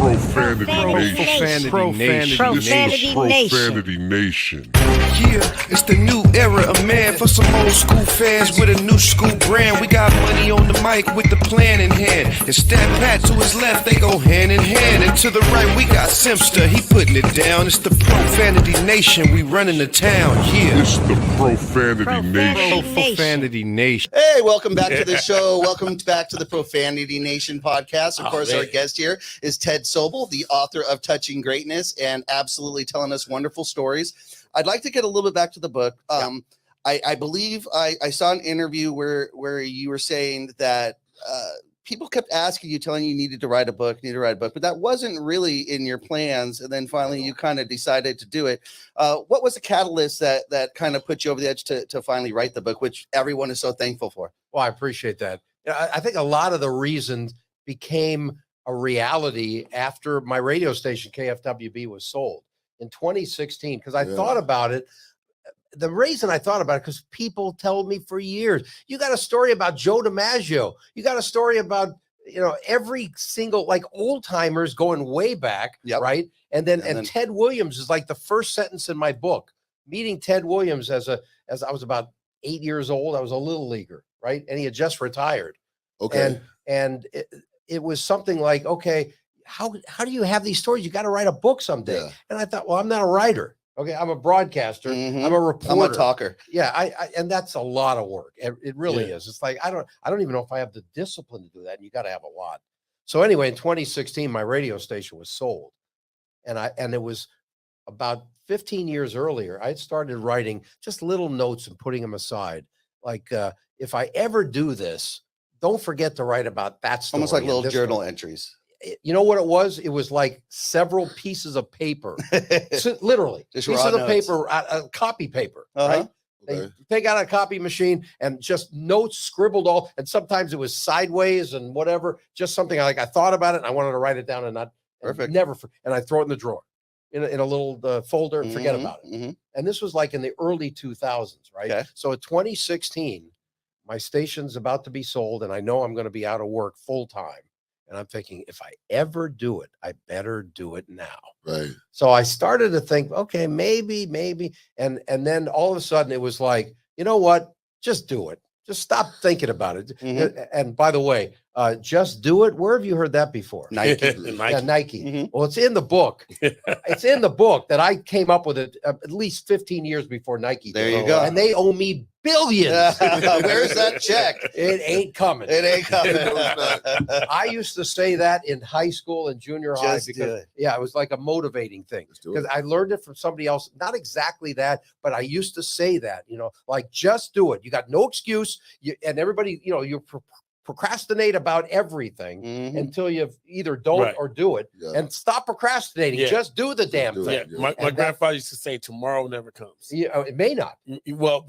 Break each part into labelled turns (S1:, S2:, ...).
S1: Profanity Nation.
S2: Yeah, it's the new era of man for some old school fans with a new school brand. We got money on the mic with the plan in hand. And Stat Pat to his left, they go hand in hand. And to the right, we got Simpster, he putting it down. It's the Profanity Nation, we running the town. Yeah,
S1: It's the Profanity Nation.
S3: Hey, welcome back to the show. Welcome back to the Profanity Nation podcast. Of course, our guest here is Ted Sobel, the author of Touching Greatness, and absolutely telling us wonderful stories. I'd like to get a little bit back to the book. I believe I saw an interview where you were saying that people kept asking you, telling you needed to write a book, but that wasn't really in your plans. And then finally you kind of decided to do it. What was the catalyst that kind of put you over the edge to finally write the book, which everyone is so thankful for?
S4: Well, I appreciate that. I think a lot of the reasons became a reality after my radio station, KFWB, was sold in 2016, because I thought about it. The reason I thought about it, because people told me for years, you got a story about Joe DiMaggio. You got a story about, every single, like, old timers going way back, right? And then Ted Williams is like the first sentence in my book. Meeting Ted Williams as I was about 8 years old, I was a little leaguer, right? And he had just retired.
S5: Okay.
S4: And it was something like, okay, how do you have these stories? You got to write a book someday. Yeah. And I thought, well, I'm not a writer. Okay, I'm a broadcaster. I'm a reporter.
S3: I'm a talker.
S4: Yeah, I and that's a lot of work. It really is. It's like I don't even know if I have the discipline to do that. And you got to have a lot. So anyway, in 2016, my radio station was sold, and it was about 15 years earlier. I had started writing just little notes and putting them aside. Like if I ever do this, don't forget to write about that story.
S3: Almost like little journal entries.
S4: You know what it was? It was like several pieces of paper, literally
S3: just
S4: pieces of paper, copy paper, right? They take out a copy machine and just notes scribbled all. And sometimes it was sideways and whatever, just something like I thought about it and I wanted to write it down and not never. And I throw it in the drawer in a little folder and forget about it. And this was like in the early 2000s, right? Okay. So in 2016, my station's about to be sold and I know I'm going to be out of work full time. And I'm thinking, if I ever do it, I better do it now.
S5: Right.
S4: So I started to think, okay, maybe. And then all of a sudden it was like, you know what? Just do it. Just stop thinking about it. And by the way, just do it. Where have you heard that before?
S3: Nike.
S4: Yeah, Nike. Well, it's in the book. It's in the book that I came up with it at least 15 years before Nike.
S3: There you go.
S4: And they owe me billions.
S3: Where's that check?
S4: It ain't coming.
S3: It ain't coming.
S4: I used to say that in high school and junior high because it was like a motivating thing. Because I learned it from somebody else. Not exactly that, but I used to say that, like just do it. You got no excuse. And everybody, you procrastinate about everything until you either don't or do it, and stop procrastinating. Just do the damn thing.
S6: My grandfather used to say, "Tomorrow never comes."
S4: It may not.
S6: Well,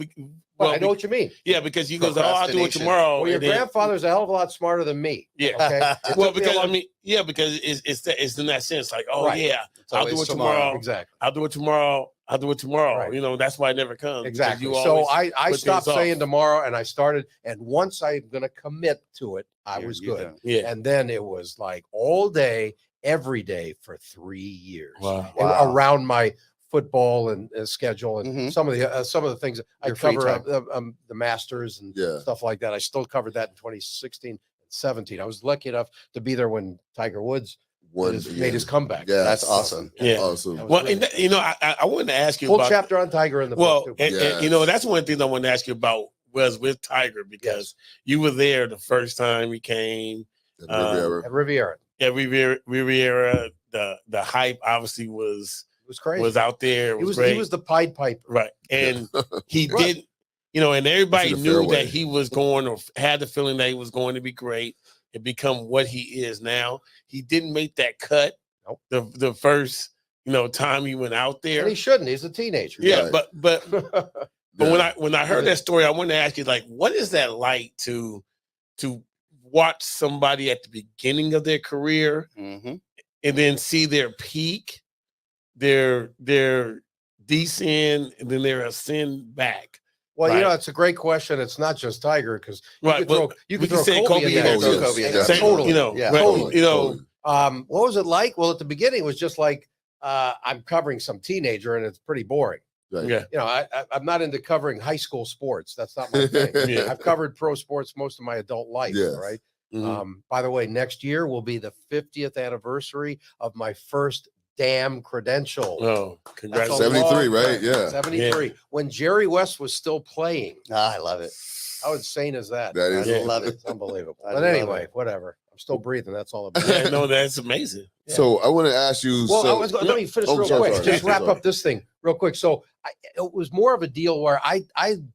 S4: I know what you mean.
S6: Yeah, because he goes, "Oh, I'll do it tomorrow."
S4: Well, your grandfather's a hell of a lot smarter than me.
S6: Yeah.
S4: Okay.
S6: Well, because it's in that sense, like, oh yeah, I'll do it tomorrow.
S4: Exactly.
S6: I'll do it tomorrow. I'll do it tomorrow.
S4: Right.
S6: That's why it never comes.
S4: Exactly. So I stopped saying tomorrow and I started. And once I'm going to commit to it, I was good.
S6: Yeah.
S4: And then it was like all day, every day for 3 years.
S6: Wow.
S4: Around my football and schedule and some of the things I cover, the Masters and stuff like that. I still covered that in 2016 and 17. I was lucky enough to be there when Tiger Woods made his comeback.
S5: Yeah,
S3: that's awesome.
S5: Yeah, awesome.
S6: Well, I wanted to ask you
S4: full
S6: about
S4: chapter on Tiger in the book.
S6: And that's one of the things I wanted to ask you about was with Tiger because you were there the first time he came
S4: at Riviera.
S6: At Riviera, the hype obviously was
S4: crazy.
S6: Was out there.
S4: He was the Pied Piper,
S6: right? And he did, and everybody knew that he was going or had the feeling that he was going to be great and become what he is now. He didn't make that cut. Nope. The first time he went out there,
S4: and he shouldn't. He's a teenager.
S6: Yeah, right. but when I heard that story, I wanted to ask you, like, what is that like to watch somebody at the beginning of their career and then see their peak, their descend, and then their ascend back?
S4: Well, it's a great question. It's not just Tiger because you could throw
S6: Kobe
S4: in there.
S6: Totally.
S4: What was it like? Well, at the beginning, it was just like I'm covering some teenager, and it's pretty boring.
S5: Right.
S6: Yeah.
S4: You know, I'm not into covering high school sports. That's not my thing.
S6: Yeah.
S4: I've covered pro sports most of my adult life.
S5: Yes.
S4: Right.
S6: Mhm.
S4: By the way, next year will be the 50th anniversary of my first damn credential.
S6: Oh,
S4: That's a
S6: congratulations.
S5: 73,
S4: long
S5: right?
S4: time.
S5: Yeah.
S4: 73. When Jerry West was still playing.
S3: I love it.
S4: How insane is that?
S5: That is.
S3: I love it.
S4: It's unbelievable.
S3: I
S4: But
S3: love
S4: anyway,
S3: it.
S4: whatever. I'm still breathing. That's all about
S6: Yeah,
S4: it.
S6: no, that's amazing.
S5: So I want to ask you.
S4: Well,
S5: so,
S4: let me finish
S5: Oh,
S4: real
S5: sorry,
S4: quick.
S5: sorry,
S4: Just
S5: sorry.
S4: wrap up this thing real quick. So it was more of a deal where I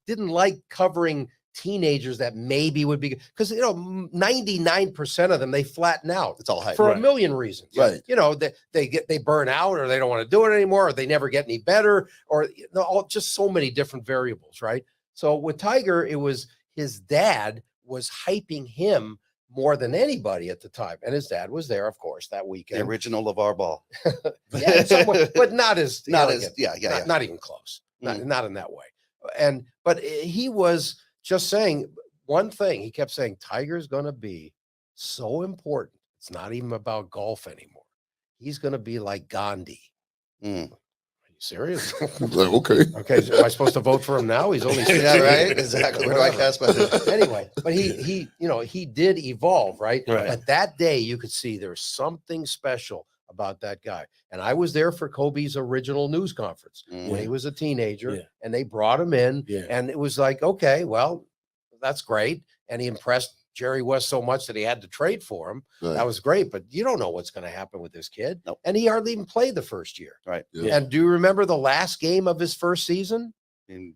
S4: didn't like covering teenagers that maybe would be, because 99% of them, they flatten out
S3: It's all hype.
S4: for
S6: Right.
S4: a million reasons.
S5: Right.
S4: You know, they burn out, or they don't want to do it anymore, or they never get any better, or just so many different variables, right? So with Tiger, it was his dad was hyping him more than anybody at the time, and his dad was there, of course, that
S3: The
S4: weekend.
S3: original LeVar Ball.
S4: Yeah, in some way, but not as
S3: Not
S4: elegant.
S3: as, yeah.
S4: Not even close.
S3: Mm.
S4: Not in that way. But he was just saying one thing. He kept saying Tiger's going to be so important. It's not even about golf anymore. He's going to be like Gandhi.
S3: Mm.
S4: Are you serious?
S5: Like, okay.
S4: Okay, so am I supposed to vote for him now? He's only 60.
S3: Yeah, right. Exactly. Where do I cast my vote?
S4: Anyway, but he did evolve, right?
S6: Right.
S4: But that day you could see there's something special about that guy. And I was there for Kobe's original news conference when he was a teenager,
S6: Yeah.
S4: and they brought him in,
S6: Yeah.
S4: and it was like, okay, well, that's great. And he impressed Jerry West so much that he had to trade for him.
S5: Right.
S4: That was great, but you don't know what's going to happen with this kid.
S3: Nope.
S4: And he hardly even played the first year.
S3: Right.
S5: Yeah.
S4: And do you remember the last game of his first season
S3: And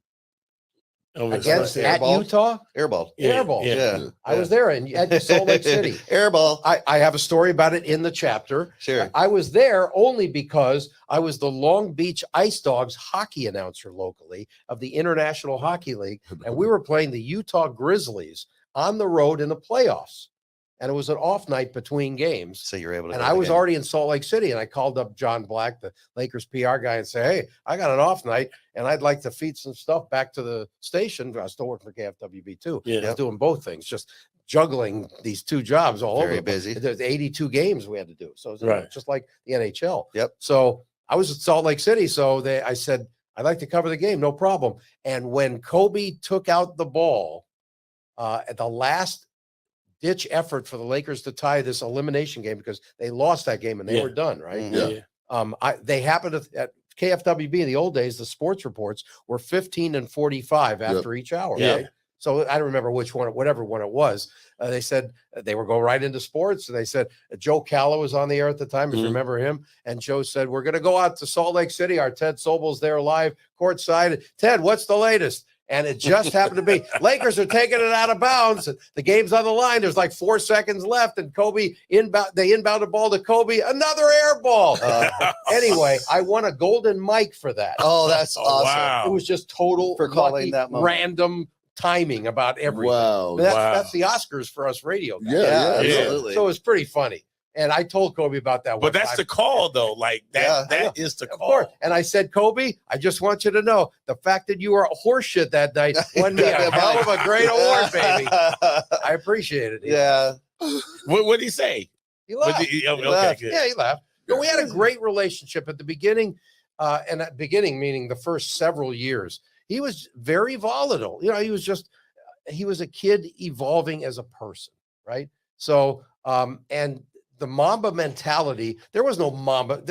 S4: against at
S3: Airball?
S4: Utah?
S3: Airball.
S4: Airball.
S3: Yeah.
S4: I was there at Salt Lake City.
S3: Airball.
S4: I have a story about it in the chapter.
S3: Sure.
S4: I was there only because I was the Long Beach Ice Dogs hockey announcer locally of the International Hockey League, and we were playing the Utah Grizzlies on the road in the playoffs. And it was an off night between games.
S3: So you're able to.
S4: And
S3: go to
S4: I
S3: the
S4: was
S3: game.
S4: already in Salt Lake City, and I called up John Black, the Lakers PR guy, and say, "Hey, I got an off night, and I'd like to feed some stuff back to the station." I was still working for KFWB too.
S6: Yeah.
S4: I was doing both things, just juggling these two jobs all
S3: Very
S4: over.
S3: busy.
S4: There's 82 games we had to do, so it was
S6: Right.
S4: just like the NHL.
S3: Yep.
S4: So I was at Salt Lake City, so I said, "I'd like to cover the game, no problem." And when Kobe took out the ball at the last ditch effort for the Lakers to tie this elimination game, because they lost that game and they
S6: Yeah.
S4: were done, right?
S3: Mhm.
S6: Yeah.
S4: They happened at KFWB in the old days, the sports reports were 15 and 45 after each hour.
S6: Yeah.
S4: Right? So I don't remember which one, whatever one it was. They said they were going right into sports. And they said Joe Callow was on the air at the time, if you
S6: Mhm.
S4: remember him. And Joe said, "We're going to go out to Salt Lake City. Our Ted Sobel's there live courtside. Ted, what's the latest?" And it just happened to be Lakers are taking it out of bounds. The game's on the line. There's like 4 seconds left, and Kobe inbound the ball to Kobe, another air ball. Anyway, I won a golden mic for that.
S3: Oh, that's
S6: Oh,
S3: awesome.
S6: wow.
S4: It was just total
S3: For calling
S4: lucky,
S3: that moment.
S4: random timing about everything.
S5: Wow.
S4: But
S6: Wow.
S4: that's the Oscars for us radio guys.
S5: Yeah,
S3: Yeah,
S6: yeah.
S3: absolutely.
S4: So it was pretty funny. And I told Kobe about that.
S6: But
S4: one
S6: that's
S4: time.
S6: the call, though. Like
S3: Yeah.
S6: that is the
S4: Of
S6: call.
S4: course. And I said, "Kobe, I just want you to know the fact that you were a horseshit that night won me a hell of a great award, baby. I appreciate it."
S3: Yeah.
S6: What did he say?
S4: He laughed.
S6: Okay,
S3: laughed.
S6: good.
S4: Yeah, he laughed. But we had a great relationship at the beginning, and at beginning meaning the first several years. He was very volatile. You know, he was a kid evolving as a person, right? So, and the Mamba mentality, there was no Mamba.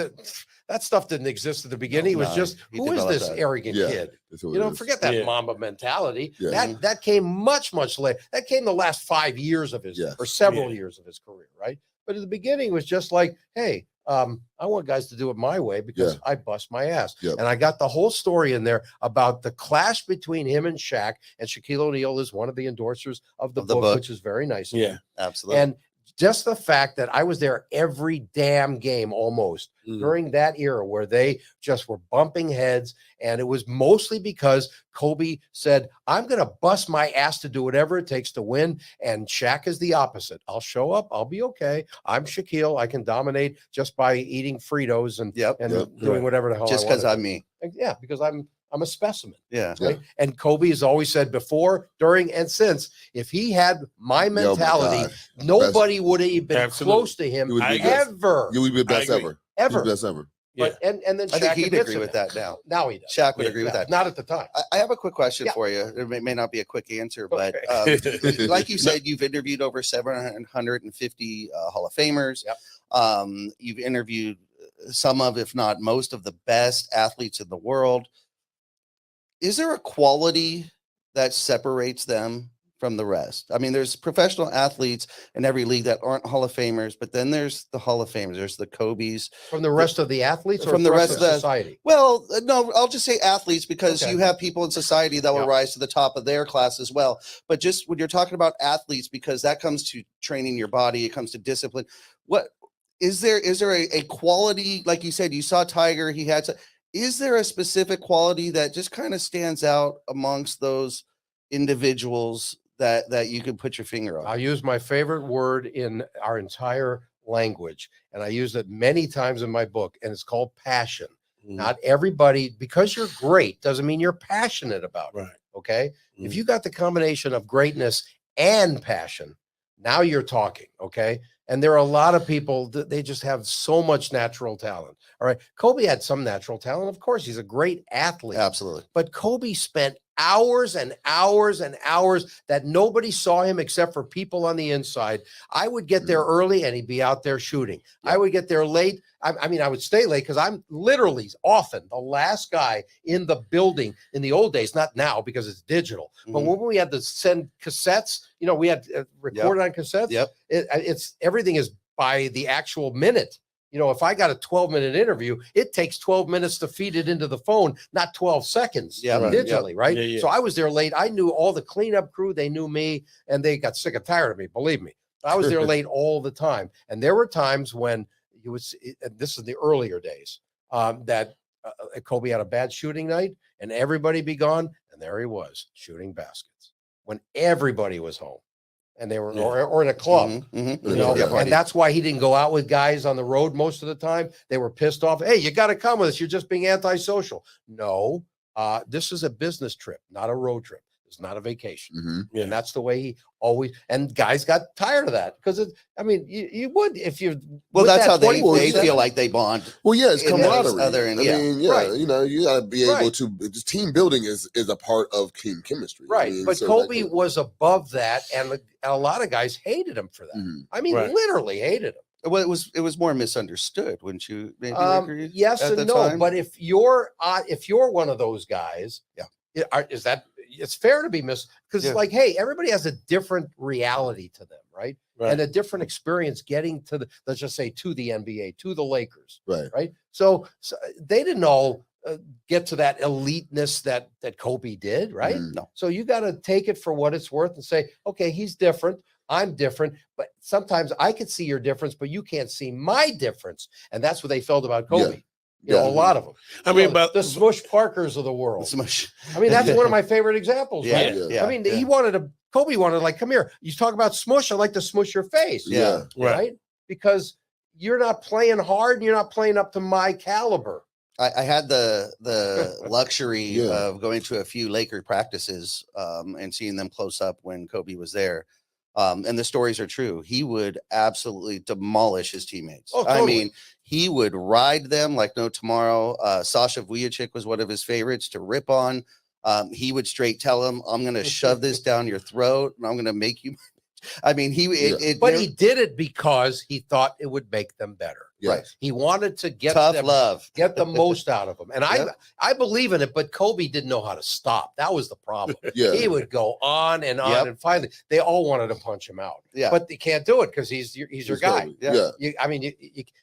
S4: That stuff didn't exist at the beginning. It was
S3: No,
S4: just,
S3: he
S4: who is
S3: developed
S4: this
S3: that.
S4: arrogant
S5: Yeah.
S4: kid?
S5: That's what
S4: You
S5: it
S4: know,
S5: is.
S4: forget that
S6: Yeah.
S4: Mamba mentality.
S5: Yeah.
S4: That came much later. That came the last 5 years of his,
S5: Yes.
S4: or several
S6: Yeah.
S4: years of his career, right? But at the beginning, it was just like, hey, I want guys to do it my way because I bust my ass.
S5: Yep.
S4: And I got the whole story in there about the clash between him and Shaq. And Shaquille O'Neal is one of the endorsers of the book, which is very nice of
S6: Yeah.
S4: him.
S3: Absolutely.
S4: And just the fact that I was there every damn game almost
S6: Mm.
S4: during that era where they just were bumping heads. And it was mostly because Kobe said, "I'm going to bust my ass to do whatever it takes to win." And Shaq is the opposite. "I'll show up. I'll be okay. I'm Shaquille. I can dominate just by eating Fritos and
S3: Yep.
S4: doing
S5: Yep.
S4: whatever the hell
S3: Just
S4: I
S3: because
S4: wanna
S3: I'm
S4: do."
S3: me.
S4: Yeah, because I'm I'm a specimen.
S3: Yeah.
S4: Right. And Kobe has always said before, during, and since, if he had my mentality,
S5: God.
S4: nobody would have been
S6: Absolutely.
S4: close to him
S5: He would be best.
S4: ever.
S5: You would be the best
S6: I agree.
S5: ever.
S4: Ever.
S5: You'd be best ever.
S4: But and then
S3: I
S4: Shaq
S3: think he'd
S4: admits
S3: agree
S4: it
S3: with
S4: now.
S3: that now.
S4: Now he does.
S3: Shaq would
S6: Yeah.
S3: agree with that.
S4: Not at the time.
S3: I have a quick question
S4: Yeah.
S3: for you. It may not be a quick answer, but
S4: Okay.
S3: like you said, you've interviewed over 750 Hall of Famers.
S4: Yep.
S3: You've interviewed some of, if not most of the best athletes in the world. Is there a quality that separates them from the rest? I mean, there's professional athletes in every league that aren't Hall of Famers, but then there's the Hall of Famers. There's the Kobe's.
S4: From the rest of the athletes or
S3: From the rest of the-
S4: society?
S3: Well, no, I'll just say athletes because
S4: Okay.
S3: you have people in society that will
S4: Yeah.
S3: rise to the top of their class as well. But just when you're talking about athletes, because that comes to training your body, it comes to discipline. What is there a quality, like you said, you saw Tiger, he had to, is there a specific quality that just kind of stands out amongst those individuals that you could put your finger on?
S4: I'll use my favorite word in our entire language, and I use it many times in my book, and it's called passion. Not everybody, because you're great, doesn't mean you're passionate about it.
S6: Right.
S4: Okay. If you got the combination of greatness and passion, now you're talking. Okay. And there are a lot of people that they just have so much natural talent. All right. Kobe had some natural talent. Of course, he's a great athlete.
S3: Absolutely.
S4: But Kobe spent hours and hours and hours that nobody saw him except for people on the inside. I would get there early and he'd be out there shooting. I would get there late. I mean, I would stay late because I'm literally often the last guy in the building in the old days, not now because it's digital. But when we had to send cassettes, you know, we had recorded on cassettes.
S3: Yep.
S4: It's everything is by the actual minute. You know, if I got a 12-minute interview, it takes 12 minutes to feed it into the phone, not 12 seconds digitally, right?
S6: Yeah, yeah.
S4: So I was there late. I knew all the cleanup crew. They knew me, and they got sick and tired of me, believe me. I was there late all the time. And there were times when this is the earlier days, that Kobe had a bad shooting night, and everybody be gone, and there he was, shooting baskets when everybody was home. And they were, or in a club, you know, and that's why he didn't go out with guys on the road most of the time. They were pissed off. Hey, you got to come with us. You're just being antisocial. No, this is a business trip, not a road trip. It's not a vacation. And that's the way he always, and guys got tired of that because I mean, you would, if you,
S3: well, that's how they
S4: 24/7.
S3: feel like they bond.
S5: Well, yeah, it's
S3: in those
S5: camaraderie.
S3: other
S5: I
S3: end,
S5: mean,
S4: Right.
S5: you know, you got to be able
S4: Right.
S5: to. Just team building is a part of team chemistry, I
S4: Right.
S5: mean,
S4: But
S5: so
S4: Kobe
S5: that-
S4: was above that. And a lot of guys hated him for that. I mean, literally hated him.
S3: Well, it was more misunderstood, wouldn't you? Maybe agree
S4: Yes
S3: at
S4: and
S3: the
S4: no,
S3: time?
S4: but if you're one of those guys, is that it's fair to be because like, hey, everybody has a different reality to them, right? And a different experience getting to the, let's just say, to the NBA, to the Lakers, right? So they didn't all get to that eliteness that Kobe did, right?
S3: No.
S4: So you got to take it for what it's worth and say, okay, he's different. I'm different, but sometimes I could see your difference, but you can't see my difference. And that's what they felt about Kobe. You know, a lot of them.
S6: I mean, but
S4: the Smush Parkers of the world.
S3: Smush.
S4: I mean, that's one of my favorite examples. Right?
S3: Yeah.
S4: I mean, Kobe wanted like, come here. You talk about smush. I like to smush your face.
S3: Yeah.
S4: Right. Because you're not playing hard and you're not playing up to my caliber.
S3: I had the luxury of going to a few Laker practices and seeing them close up when Kobe was there. And the stories are true. He would absolutely demolish his teammates.
S4: Oh, totally.
S3: I mean, he would ride them like no tomorrow. Sasha Vujacic was one of his favorites to rip on. He would straight tell him, I'm going to shove this down your throat and I'm going to make you. I mean, he did it because he thought it would make them better.
S4: Right. He wanted to get
S3: get
S4: the most out of them. And I believe in it, but Kobe didn't know how to stop. That was the problem. He would go on and on. And finally, they all wanted to punch him out. But they can't do it because he's your guy.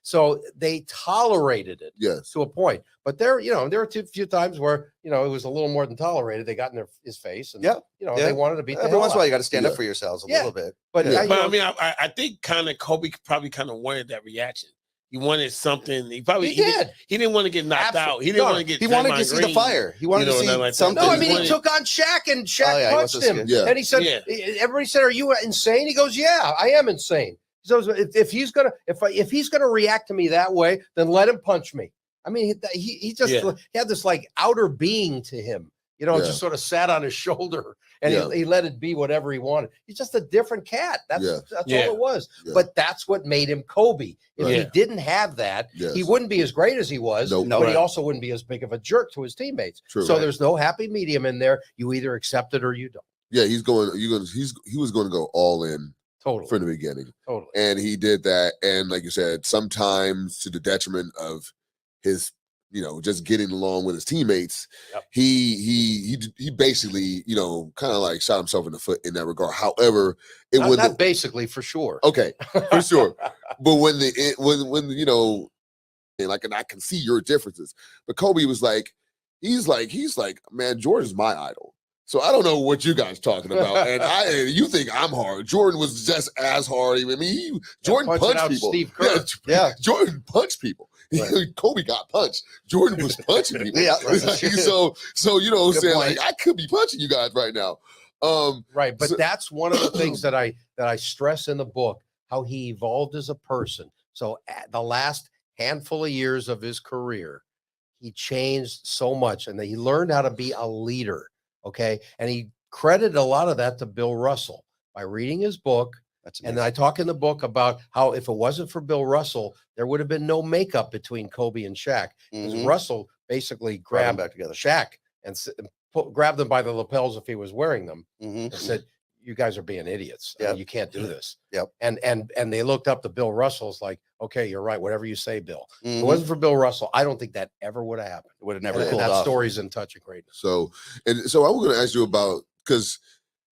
S4: So they tolerated it to a point. But there were a few times where, it was a little more than tolerated. They got in his face and, they wanted to beat
S3: every once in a while you got to stand up for yourselves a little bit.
S6: But I think kind of Kobe probably kind of wanted that reaction. He wanted something. He didn't want to get knocked out. He didn't want to get.
S3: He wanted to see the fire. He wanted to see something.
S4: No, I mean, he took on Shaq and Shaq punched him. And he said, everybody said, "Are you insane?" He goes, "Yeah, I am insane." So if he's gonna react to me that way, then let him punch me. I mean, he just he had this like outer being to him. You know, just sort of sat on his shoulder and he let it be whatever he wanted. He's just a different cat. That's all it was. Yeah. But that's what made him Kobe. If he didn't have that, he wouldn't be as great as he was, but he also wouldn't be as big of a jerk to his teammates. True, so there's no happy medium in there. You either accept it or you don't.
S5: Yeah, he was going to go all in from the beginning. Totally. And he did that. And like you said, sometimes to the detriment of his just getting along with his teammates, he basically, kind of like shot himself in the foot in that regard. However, not
S4: basically, for sure.
S5: Okay, for sure. But when and I can see your differences. But Kobe was like, he's like, man, Jordan's my idol. So I don't know what you guys talking about, and you think I'm hard. Jordan was just as hard. I mean, Jordan punched people.
S4: Steve Kerr.
S5: Jordan punched people. Right. Kobe got punched. Jordan was punching people. So I'm saying, like, I could be punching you guys right now.
S4: Right, but that's one of the things that I stress in the book, how he evolved as a person. So at the last handful of years of his career, he changed so much, and he learned how to be a leader. Okay, and he credited a lot of that to Bill Russell by reading his book. And I talk in the book about how if it wasn't for Bill Russell, there would have been no makeup between Kobe and Shaq. Because Russell basically grabbed back together Shaq and grabbed them by the lapels if he was wearing them and said, "You guys are being idiots. I mean, you can't do this." And they looked up to Bill Russell's like, "Okay, you're right. Whatever you say, Bill." If it wasn't for Bill Russell, I don't think that ever would have happened. It would have never. And that story's in Touching Greatness.
S5: So I was going to ask you about, because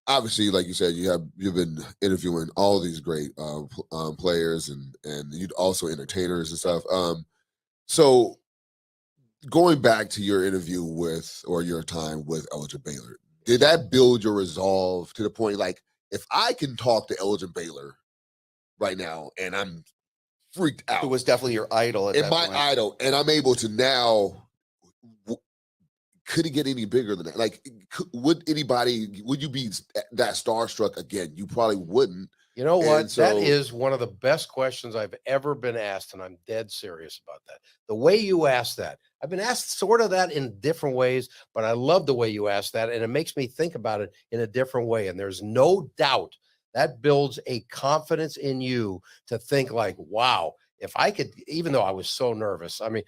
S5: obviously, like you said, you've been interviewing all these great players and you'd also entertainers and stuff. So going back to your interview or your time with Elgin Baylor, did that build your resolve to the point, like, if I can talk to Elgin Baylor right now and I'm freaked out,
S3: who was definitely your idol
S5: and my idol, and I'm able to now. Could it get any bigger than that? Like, would you be that starstruck again? You probably wouldn't.
S4: You know what? That is one of the best questions I've ever been asked, and I'm dead serious about that. The way you asked that, I've been asked sort of that in different ways, but I love the way you asked that, and it makes me think about it in a different way. And there's no doubt that builds a confidence in you to think like, wow, if I could, even though I was so nervous, I mean,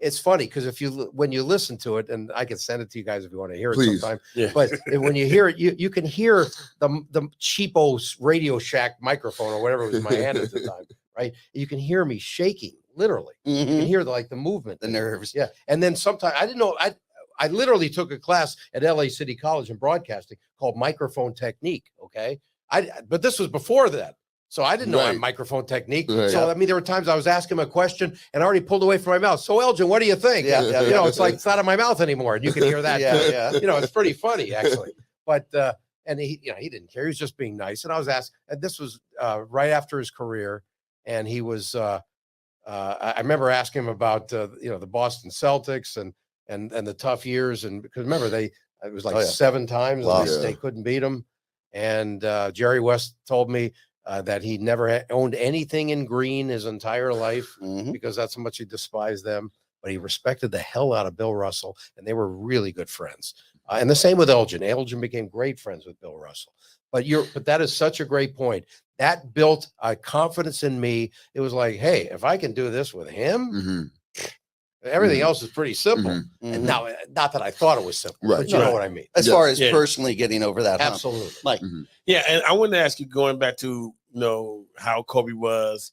S4: it's funny because when you listen to it, and I can send it to you guys if you want to hear it sometime, but when you hear it, you can hear the cheapo Radio Shack microphone or whatever was in my hand at the time, right? You can hear me shaking, literally. You can hear the movement,
S3: the nerves.
S4: Yeah. And then sometimes I didn't know, I literally took a class at LA City College in broadcasting called Microphone Technique. Okay. But this was before that. So I didn't know my microphone technique. Right. So, I mean, there were times I was asking him a question and I already pulled away from my mouth. So, Elgin, what do you think? It's like, it's not in my mouth anymore. And you can hear that. It's pretty funny, actually. But, and he didn't care. He was just being nice. And I was asked, and this was right after his career. And he was, I remember asking him about, the Boston Celtics and the tough years. And because remember, it was like 7 times they couldn't beat him. And Jerry West told me, that he never owned anything in green his entire life because that's how much he despised them. But he respected the hell out of Bill Russell, and they were really good friends. And the same with Elgin. Elgin became great friends with Bill Russell. But that is such a great point. That built a confidence in me. It was like, hey, if I can do this with him, everything else is pretty simple. And now, not that I thought it was simple, but you know what I mean.
S3: As far as personally getting over that.
S4: Absolutely.
S3: Mike.
S6: Yeah. And I wanted to ask you, going back to, how Kobe was,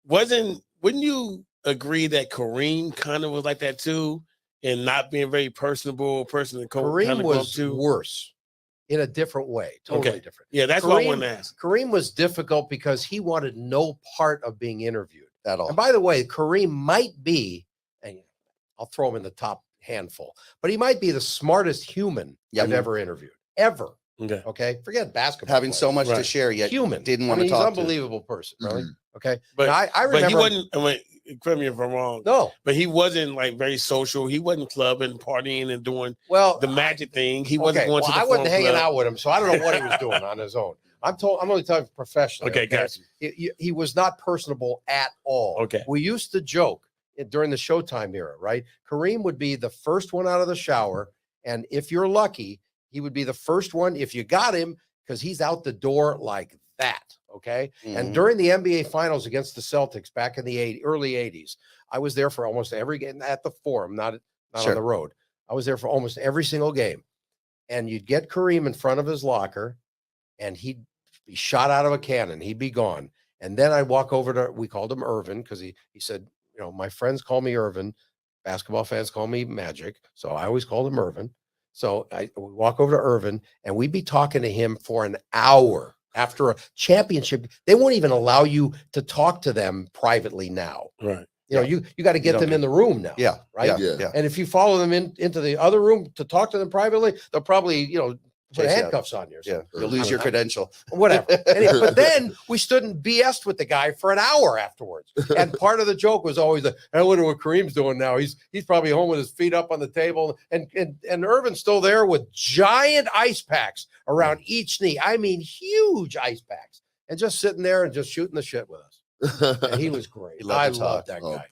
S6: wouldn't you agree that Kareem kind of was like that too? And not being very personable person that
S4: Kareem was worse in a different way. Totally different.
S6: Yeah. That's what I wanted to ask.
S4: Kareem was difficult because he wanted no part of being interviewed
S3: at all.
S4: And by the way, Kareem might be, and I'll throw him in the top handful, but he might be the smartest human I've ever interviewed, ever. Okay. Forget basketball.
S3: Having so much to share, yet
S4: human
S3: didn't want to talk.
S4: He's an unbelievable person, really. Okay.
S6: But
S4: I remember.
S6: But he wasn't. Correct me if I'm wrong.
S4: No.
S6: But he wasn't like very social. He wasn't clubbing, partying, and doing the magic thing. He wasn't going to the
S4: I wasn't hanging out with him, so I don't know what he was doing on his own. I'm only talking professionally.
S6: Okay, gotcha.
S4: He was not personable at all.
S6: Okay.
S4: We used to joke during the Showtime era, right? Kareem would be the first one out of the shower. And if you're lucky, he would be the first one if you got him, because he's out the door like that. Okay. And during the NBA finals against the Celtics back in the early 80s, I was there for almost every game at the Forum, not on the road. I was there for almost every single game. And you'd get Kareem in front of his locker and he'd be shot out of a cannon. He'd be gone. And then I'd walk over to, we called him Irvin because he said, you know, my friends call me Irvin. Basketball fans call me Magic. So I always called him Irvin. So I would walk over to Irvin and we'd be talking to him for an hour after a championship. They won't even allow you to talk to them privately now.
S6: Right.
S4: You know, you got to get them in the room now.
S3: Yeah.
S4: Right.
S5: Yeah.
S4: And if you follow them into the other room to talk to them privately, they'll probably, you know, put
S3: Chase you
S4: handcuffs on you.
S3: Yeah. You'll lose your credential.
S4: Whatever. Anyway, but then we stood and BS'd with the guy for an hour afterwards. And part of the joke was always, I wonder what Kareem's doing now. He's probably home with his feet up on the table. And Irvin's still there with giant ice packs around each knee. I mean, huge ice packs. And just sitting there and just shooting the shit with us. And he was great. I loved that guy.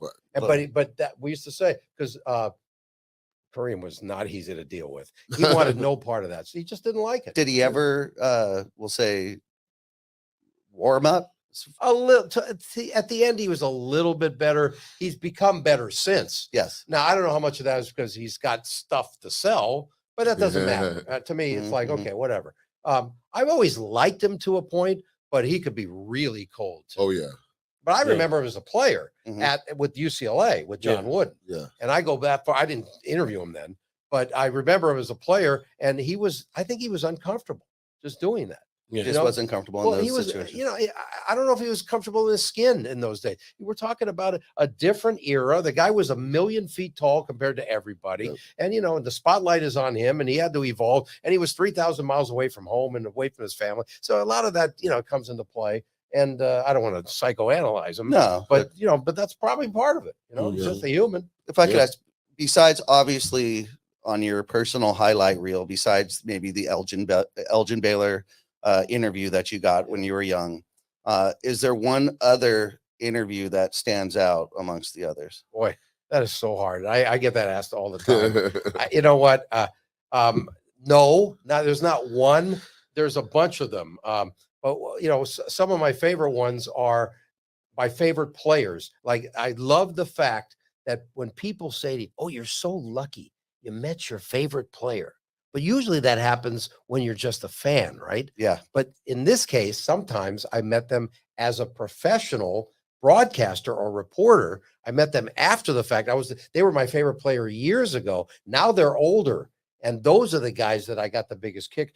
S4: But that we used to say, because Kareem was not easy to deal with. He wanted no part of that. So he just didn't like it.
S3: Did he ever, we'll say, warm up?
S4: A little. At the end, he was a little bit better. He's become better since.
S3: Yes.
S4: Now, I don't know how much of that is because he's got stuff to sell, but that doesn't matter. To me, it's like, okay, whatever. I've always liked him to a point, but he could be really cold too.
S5: Oh, yeah.
S4: But I remember him as a player with UCLA with John Wooden.
S5: Yeah.
S4: And I go back I didn't interview him then, but I remember him as a player, and I think he was uncomfortable just doing that.
S3: Yeah. Just wasn't comfortable in those situations.
S4: You know, I don't know if he was comfortable in his skin in those days. We're talking about a different era. The guy was 1,000,000 feet tall compared to everybody. Yep. And, you know, the spotlight is on him, and he had to evolve, and he was 3,000 miles away from home and away from his family. So a lot of that, you know, comes into play. And I don't want to psychoanalyze him. No. But, you know, but that's probably part of it. You know, he's just a human.
S3: If I could ask, besides obviously on your personal highlight reel, besides maybe the Elgin Baylor interview that you got when you were young, is there one other interview that stands out amongst the others?
S4: Boy, that is so hard. I get that asked all the time. You know what? No, there's not one. There's a bunch of them. But, you know, some of my favorite ones are my favorite players. Like, I love the fact that when people say to you, oh, you're so lucky you met your favorite player. But usually that happens when you're just a fan, right?
S3: Yeah.
S4: But in this case, sometimes I met them as a professional broadcaster or reporter. I met them after the fact. They were my favorite player years ago. Now they're older. And those are the guys that I got the biggest kick.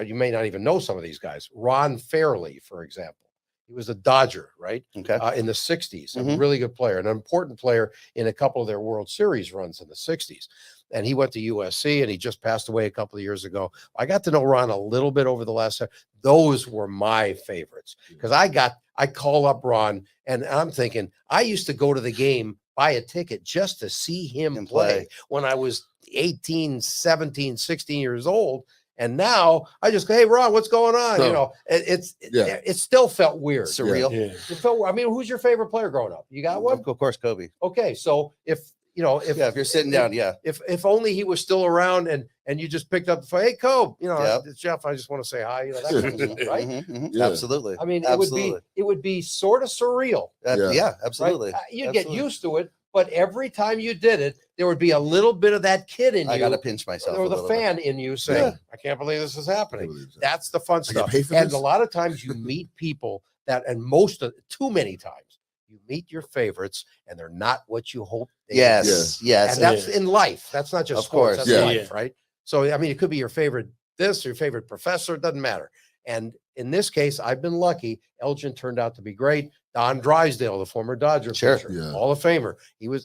S4: You may not even know some of these guys. Ron Fairley, for example. He was a Dodger, right?
S3: Okay.
S4: In the 60s, a really good player, an important player in a couple of their World Series runs in the 60s. And he went to USC, and he just passed away a couple of years ago. I got to know Ron a little bit over the last time. Those were my favorites because I call up Ron, and I'm thinking, I used to go to the game, buy a ticket just to see him play when I was 18, 17, 16 years old. And now I just go, hey, Ron, what's going on? You know, it still felt weird.
S3: Surreal.
S4: Yeah. It felt, I mean, who's your favorite player growing up? You got one?
S3: Of course, Kobe.
S4: Okay. So if you're
S3: sitting down,
S4: if only he was still around and you just picked up the phone, hey, Kobe, you know, it's Jeff, I just want to say hi, you know, that kind of stuff, right?
S3: Yeah. Absolutely.
S4: I mean, it would be sort of surreal.
S3: Absolutely.
S4: Right? You'd get used to it. But every time you did it, there would be a little bit of that kid in you.
S3: I got to pinch myself.
S4: Or the fan in you saying, I can't believe this is happening. That's the fun stuff. And a lot of times you meet people too many times, you meet your favorites and they're not what you hope they are.
S3: Yes.
S4: And that's in life. That's not just sports.
S3: Course.
S4: That's life, right? So, I mean, it could be your favorite your favorite professor. It doesn't matter. And in this case, I've been lucky. Elgin turned out to be great. Don Drysdale, the former Dodger pitcher, Hall of Famer.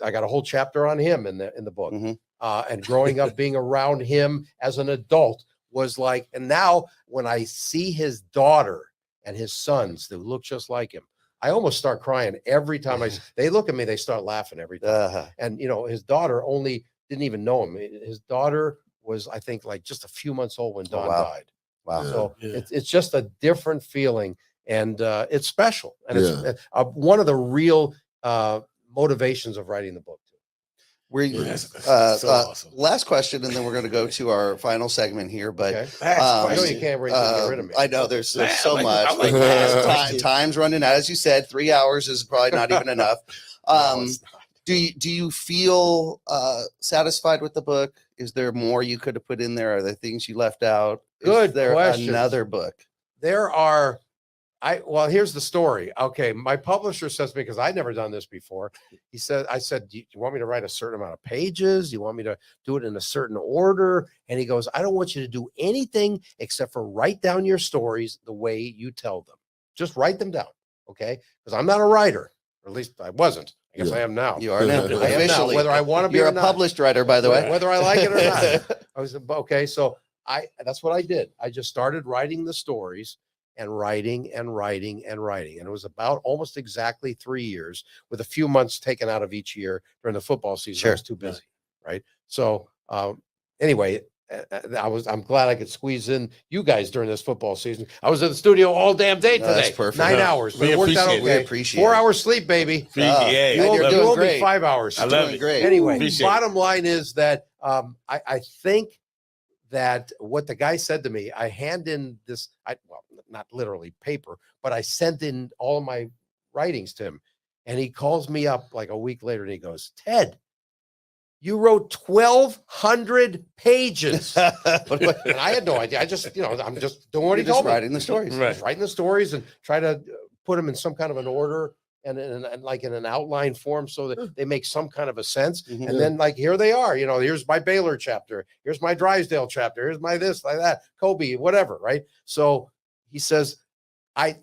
S4: I got a whole chapter on him in the book. And growing up, being around him as an adult was like, and now when I see his daughter and his sons that look just like him, I almost start crying every time they look at me, they start laughing every time. And, you know, his daughter didn't even know him. His daughter was, I think, like just a few months old when Don died.
S3: Wow.
S4: So it's just a different feeling, and it's special. And it's one of the real motivations of writing the book too.
S6: Awesome.
S3: Last question, and then we're going to go to our final segment here. But
S4: Okay. I know you can't get rid of me.
S3: I know there's so
S6: I
S3: much.
S6: like last
S3: Time,
S6: question.
S3: time's running out, as you said. 3 hours is probably not even enough.
S6: No, it's not.
S3: Do you feel satisfied with the book? Is there more you could have put in there? Are there things you left out?
S4: Good
S3: Is there
S4: questions.
S3: another book?
S4: There are, well, here's the story. Okay. My publisher says to me, because I'd never done this before. I said, do you want me to write a certain amount of pages? Do you want me to do it in a certain order? And he goes, I don't want you to do anything except for write down your stories the way you tell them. Just write them down. Okay. Because I'm not a writer, or at least I wasn't. I guess I am now.
S3: You are now
S4: I am now,
S3: officially.
S4: whether I want to be
S3: You're
S4: or
S3: a
S4: not.
S3: published writer, by the way.
S4: Whether I like it or not. I was okay. So that's what I did. I just started writing the stories and writing. And it was about almost exactly 3 years, with a few months taken out of each year during the football season.
S3: Sure.
S4: I was too busy. Right. So anyway, I'm glad I could squeeze in you guys during this football season. I was in the studio all damn day
S3: No,
S4: today.
S3: that's perfect.
S4: 9
S6: Yeah.
S4: hours. But
S6: We
S4: it worked out
S6: appreciate it.
S3: We
S4: okay.
S3: appreciate
S4: 4
S3: it.
S4: hours sleep, baby.
S6: Yeah,
S3: and
S4: You
S3: you're
S4: owe
S3: doing
S4: me
S3: great.
S4: 5 hours.
S6: I love
S3: Doing
S6: it.
S3: great.
S4: Anyway,
S6: Appreciate it.
S4: bottom line is that I think that what the guy said to me, I hand in this, well, not literally paper, but I sent in all of my writings to him. And he calls me up like a week later and he goes, Ted, you wrote 1,200 pages. And I had no idea. I just, I'm just doing what he
S3: You're
S4: told
S3: just
S4: me.
S3: writing the stories.
S6: Right.
S4: Just writing the stories and try to put them in some kind of an order and like in an outline form so that they make some kind of a sense.
S3: Mhm.
S4: And then like, here they are, here's my Baylor chapter. Here's my Drysdale chapter. Here's my this, like that, Kobe, whatever. Right. So he says,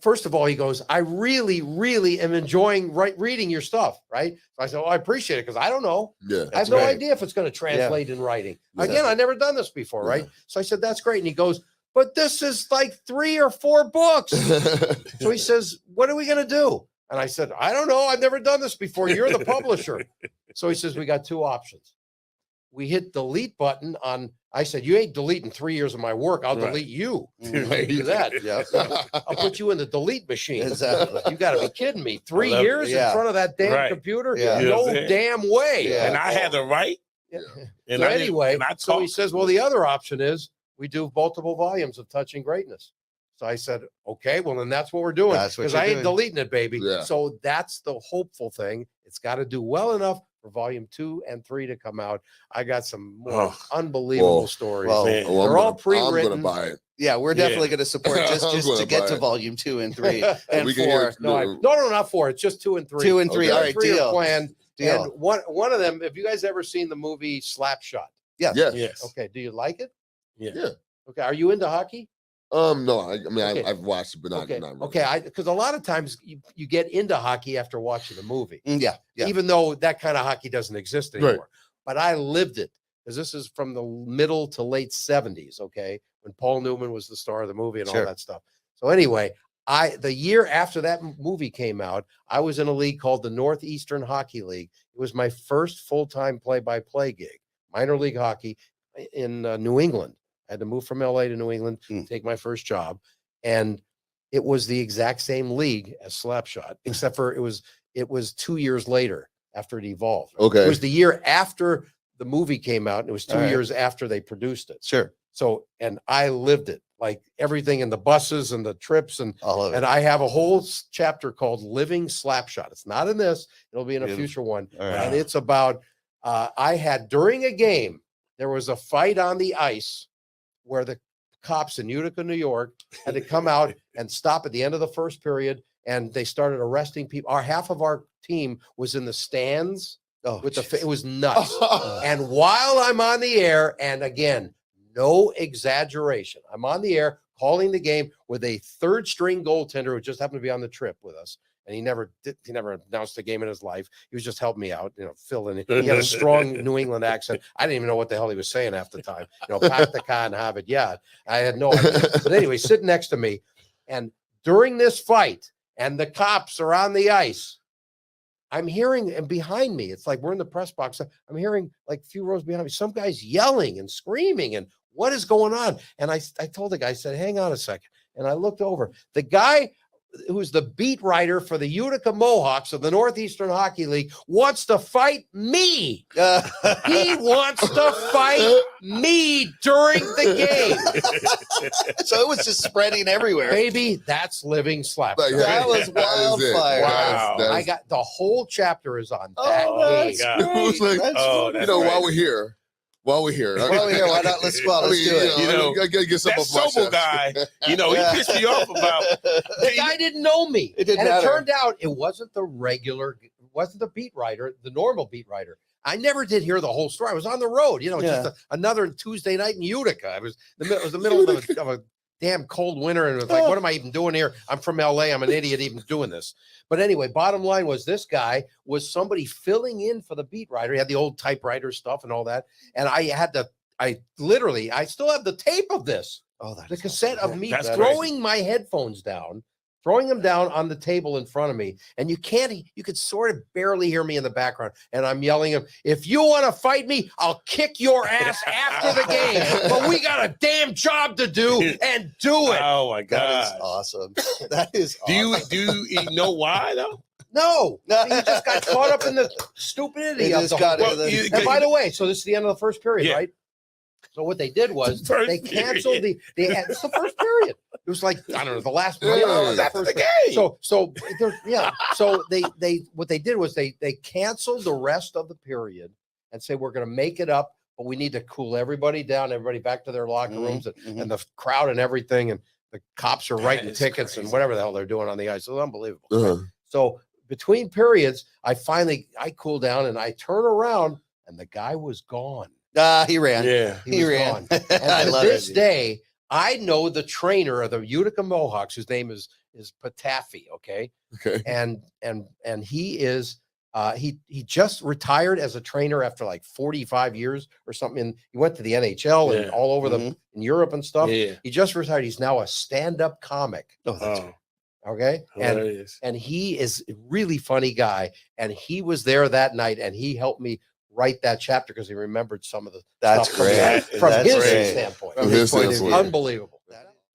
S4: first of all, he goes, I really, really am enjoying reading your stuff. Right. So I said, I appreciate it. Cause I don't know.
S5: Yeah.
S4: I have no
S6: great.
S4: idea if it's going to translate in writing.
S5: Yeah.
S4: Again, I never done this before. Right.
S5: Yeah.
S4: So I said, that's great. And he goes, but this is like 3 or 4 books. So he says, what are we going to do? And I said, I don't know. I've never done this before. You're the publisher. So he says, we got 2 options. We hit delete button on, I said, you ain't deleting 3 years of my work. I'll
S6: Right.
S4: delete you.
S3: Mhm.
S4: Do that.
S3: Yeah.
S4: I'll put you in the delete machine.
S3: Exactly.
S4: You got to be kidding me. 3
S6: love it.
S4: years
S3: Yeah.
S4: in front of that damn
S6: Right.
S4: computer?
S3: Yeah.
S6: You know
S4: No
S6: what I'm saying?
S4: damn way.
S3: Yeah.
S6: And I had to write.
S4: Yeah.
S6: And
S4: So
S6: I didn't-
S4: anyway,
S6: and I
S4: so he
S6: talked.
S4: says, well, the other option is we do multiple volumes of Touching Greatness. So I said, okay, well, then that's what we're doing.
S3: That's what
S4: Because
S3: you're
S4: I ain't
S3: doing.
S4: deleting it, baby.
S5: Yeah.
S4: So that's the hopeful thing. It's got to do well enough for volume 2 and 3 to come out. I got some more unbelievable
S5: Well,
S4: stories.
S3: well,
S6: Man.
S5: Oh,
S4: They're all
S5: I'm
S4: pre-written.
S5: gonna buy it.
S3: Yeah, we're
S6: Yeah.
S3: definitely going to support just
S5: I'm
S3: to
S5: gonna
S3: get
S5: buy
S3: to
S5: it.
S3: volume 2 and 3 and
S5: We can
S3: 4.
S5: hear-
S4: no, not 4. It's just 2 and 3.
S3: 2 and 3.
S5: Okay.
S3: All right,
S4: 3 are
S3: deal.
S4: planned.
S3: Deal.
S4: And one of them, have you guys ever seen the movie Slapshot?
S3: Yes.
S5: Yes.
S6: Yes.
S4: Okay. Do you like it?
S6: Yeah.
S5: Yeah.
S4: Okay. Are you into hockey?
S5: No, I mean,
S4: Okay.
S5: I've watched it, but not,
S4: Okay.
S5: not really.
S4: Okay. Because a lot of times you get into hockey after watching the movie,
S3: Yeah. Yeah.
S4: even though that kind of hockey doesn't exist
S5: Right.
S4: anymore. But I lived it because this is from the middle to late 70s. Okay. When Paul Newman was the star of the movie and
S3: Sure.
S4: all that stuff. So anyway, the year after that movie came out, I was in a league called the Northeastern Hockey League. It was my first full-time play-by-play gig, minor league hockey in New England. I had to move from LA to New England, take my first job. And it was the exact same league as Slapshot, except for it was 2 years later after it evolved.
S5: Okay.
S4: It was the year after the movie came out, and it was 2
S3: All right.
S4: years after they produced it.
S3: Sure.
S4: So, and I lived it, like everything in the buses and the trips. And
S3: All of it.
S4: I have a whole chapter called Living Slapshot. It's not in this. It'll be in a
S3: Beautiful.
S4: future one.
S3: All right.
S4: And it's about, I had during a game, there was a fight on the ice where the cops in Utica, New York had to come out and stop at the end of the first period. And they started arresting people. Half of our team was in the stands with it was nuts. And while I'm on the air, and again, no exaggeration, I'm on the air calling the game with a third string goaltender who just happened to be on the trip with us. And he never announced a game in his life. He was just helping me out, fill in. He had a strong New England accent. I didn't even know what the hell he was saying half the time. Pack the car and have it. Yeah, I had no idea. But anyway, sitting next to me, and during this fight, and the cops are on the ice, I'm hearing, and behind me, it's like we're in the press box. I'm hearing like a few rows behind me, some guys yelling and screaming, and what is going on? And I told the guy, I said, hang on a second. And I looked over. The guy who's the beat writer for the Utica Mohawks of the Northeastern Hockey League, wants to fight me. He wants to fight me during the game.
S3: So it was just spreading everywhere.
S4: Baby, that's living slapstick.
S3: That was wildfire.
S6: Wow.
S4: I got the whole chapter is on
S3: Oh,
S4: that game.
S3: that's
S6: God.
S3: great.
S5: It was like,
S3: That's
S6: Oh,
S5: you know,
S6: right.
S5: while we're here,
S3: Well, we're here. Why not? Let's go. Let's do it.
S6: You know,
S5: I gotta get some
S6: That
S5: off my
S6: Sobel
S5: chest.
S6: guy, he pissed me off about.
S4: The guy didn't know me.
S3: It didn't
S4: and
S3: matter.
S4: it turned out it wasn't the beat writer, the normal beat writer. I never did hear the whole story. I was on the road, just another Tuesday night in Utica. It was the middle of a damn cold winter, and it was like, what am I even doing here? I'm from LA. I'm an idiot even doing this. But anyway, bottom line was this guy was somebody filling in for the beat writer. He had the old typewriter stuff and all that. And I still have the tape of this.
S3: Oh, that
S4: The
S3: is
S4: cassette
S3: awesome.
S4: of me
S6: That's
S4: throwing my headphones down, throwing them down on the table in front of me. And you could sort of barely hear me in the background. And I'm yelling him, if you want to fight me, I'll kick your ass after the game. But we got a damn job to do and do it.
S6: Oh my
S3: That is
S6: God.
S3: awesome. That is
S6: Do
S3: awesome.
S6: you know why though?
S4: No, he just got caught up in the stupidity
S3: He
S4: of
S3: just
S4: the
S3: got
S4: whole
S3: into the-
S4: And by the way, so this is the end of the first period,
S6: Yeah.
S4: right? So what they did was
S6: First
S4: they canceled it's the first period. It was like, I don't know, the last
S5: Yeah,
S4: minute
S5: it
S4: of
S5: was
S4: the
S6: after
S4: first
S6: the
S4: period.
S6: game.
S4: So so they what they did was they canceled the rest of the period and say we're going to make it up, but we need to cool everybody down, everybody back to their locker rooms and the crowd and everything, and the cops are writing
S6: is
S4: tickets and
S6: crazy.
S4: whatever the hell they're doing on the ice. It's unbelievable.
S5: Uh-huh.
S4: So between periods, I cool down and I turn around and the guy was gone.
S3: He ran.
S6: Yeah.
S3: He
S4: was
S3: ran.
S4: gone. And
S3: I
S4: to
S3: love
S4: this
S3: it.
S4: day, I know the trainer of the Utica Mohawks, whose name is Patafi. Okay.
S5: Okay.
S4: And he is he just retired as a trainer after like 45 years or something. And he went to the NHL and
S6: Yeah.
S4: all over in Europe and stuff.
S6: Yeah.
S4: He just retired. He's now a stand-up comic.
S3: Oh, that's
S6: Oh,
S4: Okay.
S6: hilarious.
S4: And he is a really funny guy. And he was there that night and he helped me write that chapter because he remembered some of the
S3: That's
S4: stuff
S3: great.
S4: from
S3: That's
S4: his
S3: great.
S4: standpoint.
S5: From his
S3: point of
S5: standpoint.
S3: view.
S4: Unbelievable.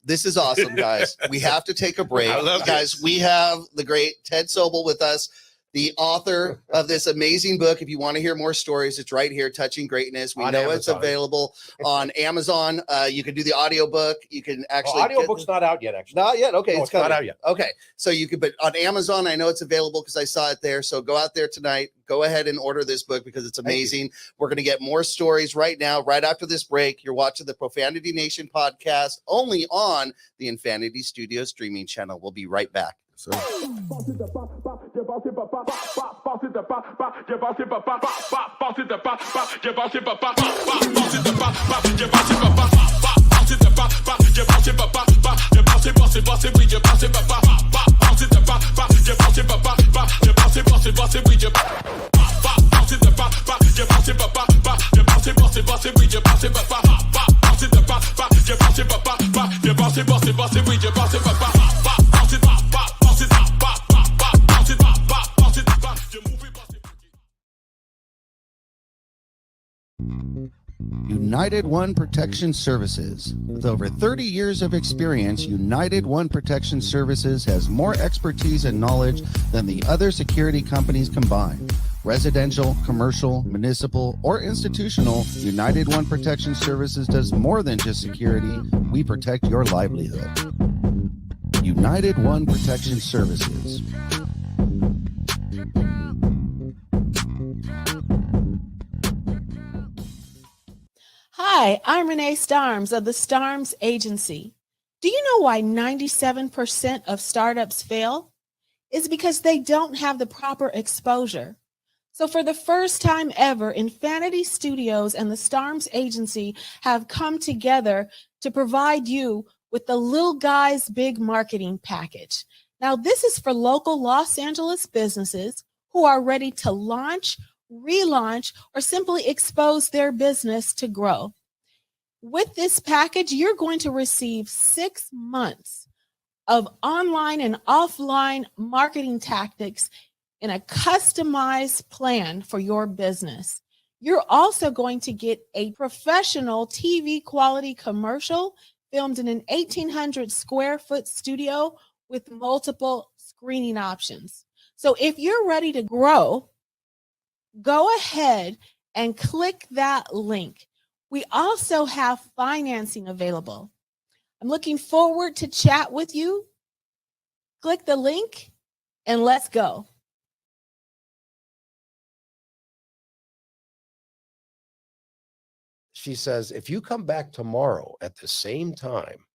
S3: This is awesome, guys. We have to take a break.
S6: I love
S3: Guys,
S6: this.
S3: we have the great Ted Sobel with us, the author of this amazing book. If you want to hear more stories, it's right here, Touching Greatness. We
S4: On
S3: know it's
S4: Amazon.
S3: available on Amazon. You can do the audiobook. You can actually
S4: Audiobook's not out yet, actually.
S3: not yet. Okay,
S4: No,
S3: it's
S4: it's not
S3: coming
S4: out yet.
S3: Okay, so you could, but on Amazon, I know it's available because I saw it there. So go out there tonight. Go ahead and order this book because it's amazing. We're going to get more stories right now, right after this break. You're watching the Profanity Nation podcast only on the Infinity Studio streaming channel. We'll be right back.
S5: So,
S3: United One Protection Services. With over 30 years of experience, United One Protection Services has more expertise and knowledge than the other security companies combined. Residential, commercial, municipal, or institutional, United One Protection Services does more than just security. We protect your livelihood. United One Protection Services.
S7: Hi, I'm Renee Starms of the Starms Agency. Do you know why 97% of startups fail? It's because they don't have the proper exposure. So for the first time ever, Infinity Studios and the Starms Agency have come together to provide you with the Little Guys Big Marketing Package. Now, this is for local Los Angeles businesses who are ready to launch, relaunch, or simply expose their business to grow. With this package, you're going to receive 6 months of online and offline marketing tactics in a customized plan for your business. You're also going to get a professional TV quality commercial filmed in an 1,800 square foot studio with multiple screening options. So if you're ready to grow, go ahead and click that link. We also have financing available. I'm looking forward to chat with you. Click the link and let's go.
S4: She says, if you come back tomorrow at the same time,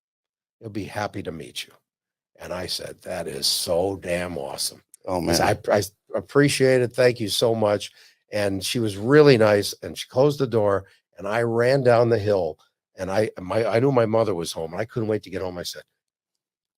S4: you'll be happy to meet you. And I said, that is so damn awesome.
S3: Oh, man.
S4: I appreciate it. Thank you so much. And she was really nice. And she closed the door and I ran down the hill. And I knew my mother was home. And I couldn't wait to get home. I said,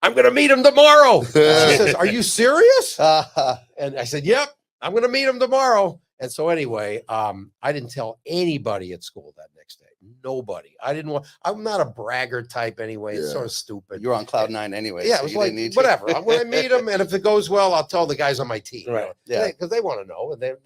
S4: I'm going to meet him tomorrow. She says, are you serious? And I said, yep, I'm going to meet him tomorrow. And so anyway, I didn't tell anybody at school that next day. Nobody. I'm not a bragger type anyway. It's sort of stupid.
S3: You're on cloud nine anyway.
S4: Yeah,
S3: so
S4: it was like, whatever. I'm going to meet him. And if it goes well, I'll tell the guys on my team.
S3: Right. Yeah.
S4: Because they want to know. And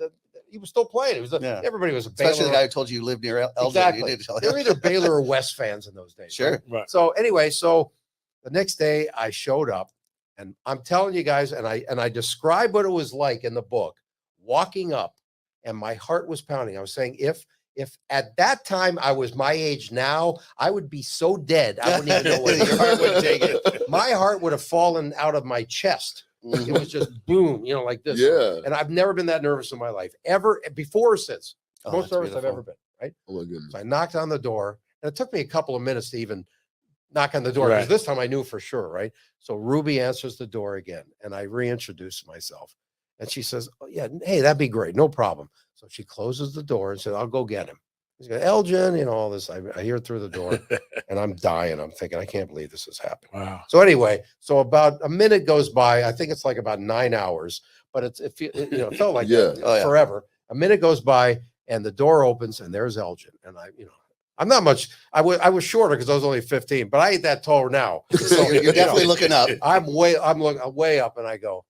S4: he was still playing. It was everybody was a
S3: Especially
S4: Baylor.
S3: the guy who told you lived near Eldon.
S4: Exactly.
S3: You did tell
S4: They were either Baylor or West fans in those days.
S3: Sure.
S6: Right.
S4: So anyway, the next day I showed up and I'm telling you guys, and I described what it was like in the book, walking up and my heart was pounding. I was saying, if at that time I was my age now, I would be so dead. I wouldn't even know what your heart would take it. My heart would have fallen out of my chest. It was just boom, like this.
S5: Yeah.
S4: And I've never been that nervous in my life, ever, before or since.
S3: Oh,
S4: Most
S3: that's
S4: nervous
S3: beautiful.
S4: I've ever been, right?
S5: Oh my goodness.
S4: So I knocked on the door, and it took me a couple of minutes to even knock on the door, because
S6: Right.
S4: this time I knew for sure, right? So Ruby answers the door again, and I reintroduce myself. And she says, oh, yeah, hey, that'd be great. No problem. So she closes the door and said, I'll go get him. He's got Elgin, all this. I hear it through the door, and I'm dying. I'm thinking, I can't believe this has happened.
S6: Wow.
S4: So anyway, so about a minute goes by. I think it's like about 9 hours, but it felt like forever. A minute goes by, and the door opens, and there's Elgin. And I'm not much. I was shorter because I was only 15, but I ain't that tall now.
S3: So you're definitely looking up.
S4: I'm looking way up, and I go,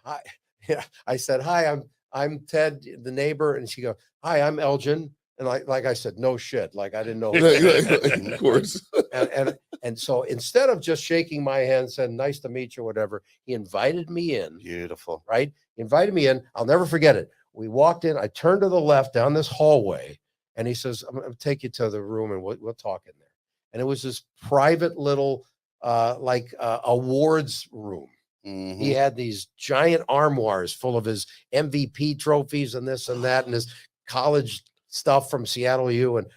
S4: hi. Yeah, I said, hi, I'm Ted, the neighbor, and she goes, hi, I'm Elgin. And like I said, no shit. Like I didn't know.
S5: Of course.
S4: And so instead of just shaking my hand, saying nice to meet you, whatever, he invited me in.
S3: Beautiful.
S4: Right? He invited me in. I'll never forget it. We walked in. I turned to the left down this hallway, and he says, I'm going to take you to the room, and we'll talk in there. And it was this private little awards room.
S3: Mm-hmm.
S4: He had these giant armoires full of his MVP trophies and this and that, and his college stuff from Seattle U, and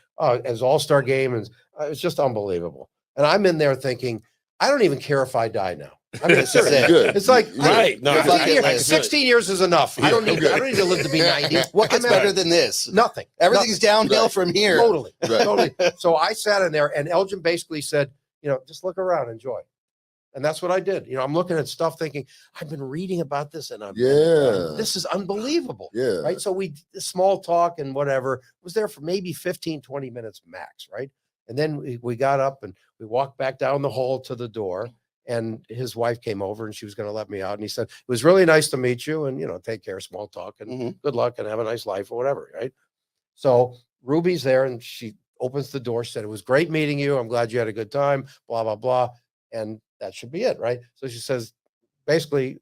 S4: his all-star game, and it was just unbelievable. And I'm in there thinking, I don't even care if I die now. I mean, it's
S5: Good.
S4: It's like,
S6: Right. No,
S4: 16 years is enough. I don't need to live to be 90.
S3: What gets better than this?
S4: Nothing.
S3: Everything's downhill from here.
S4: Totally.
S5: Right.
S4: Totally. So I sat in there, and Elgin basically said, just look around, enjoy. And that's what I did. I'm looking at stuff thinking, I've been reading about this, and this is unbelievable.
S5: Yeah.
S4: Right. So small talk and whatever, was there for maybe 15, 20 minutes max. Right. And then we got up and we walked back down the hall to the door, and his wife came over and she was going to let me out. And he said, it was really nice to meet you, and, take care, small talk, and good luck and have a nice life or whatever. Right. So Ruby's there, and she opens the door, said, it was great meeting you. I'm glad you had a good time, blah, blah, blah. And that should be it, right? So she says, basically,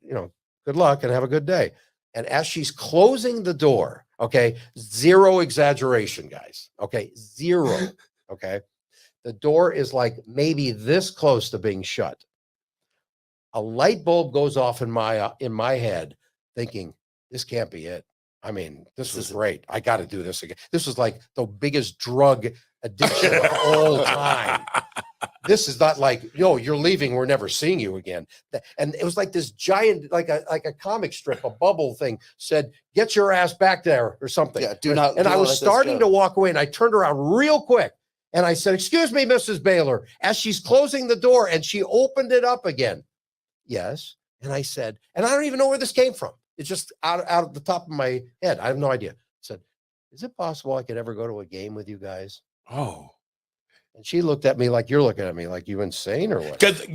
S4: good luck and have a good day. And as she's closing the door, okay, zero exaggeration, guys, okay, zero, okay, the door is like maybe this close to being shut. A light bulb goes off in my head, thinking, this can't be it. I mean, this was great. I got to do this again. This was like the biggest drug addiction of all time. This is not like, you're leaving, we're never seeing you again. And it was like this giant, like a comic strip, a bubble thing said, get your ass back there or something.
S3: Yeah, do not.
S4: And I was starting to walk away, and I turned around real quick, and I said, excuse me, Mrs. Baylor, as she's closing the door, and she opened it up again. Yes. And I said, and I don't even know where this came from. It's just out of the top of my head. I have no idea. I said, is it possible I could ever go to a game with you guys?
S6: Oh.
S4: And she looked at me like you're looking at me, like you insane or what?
S6: Because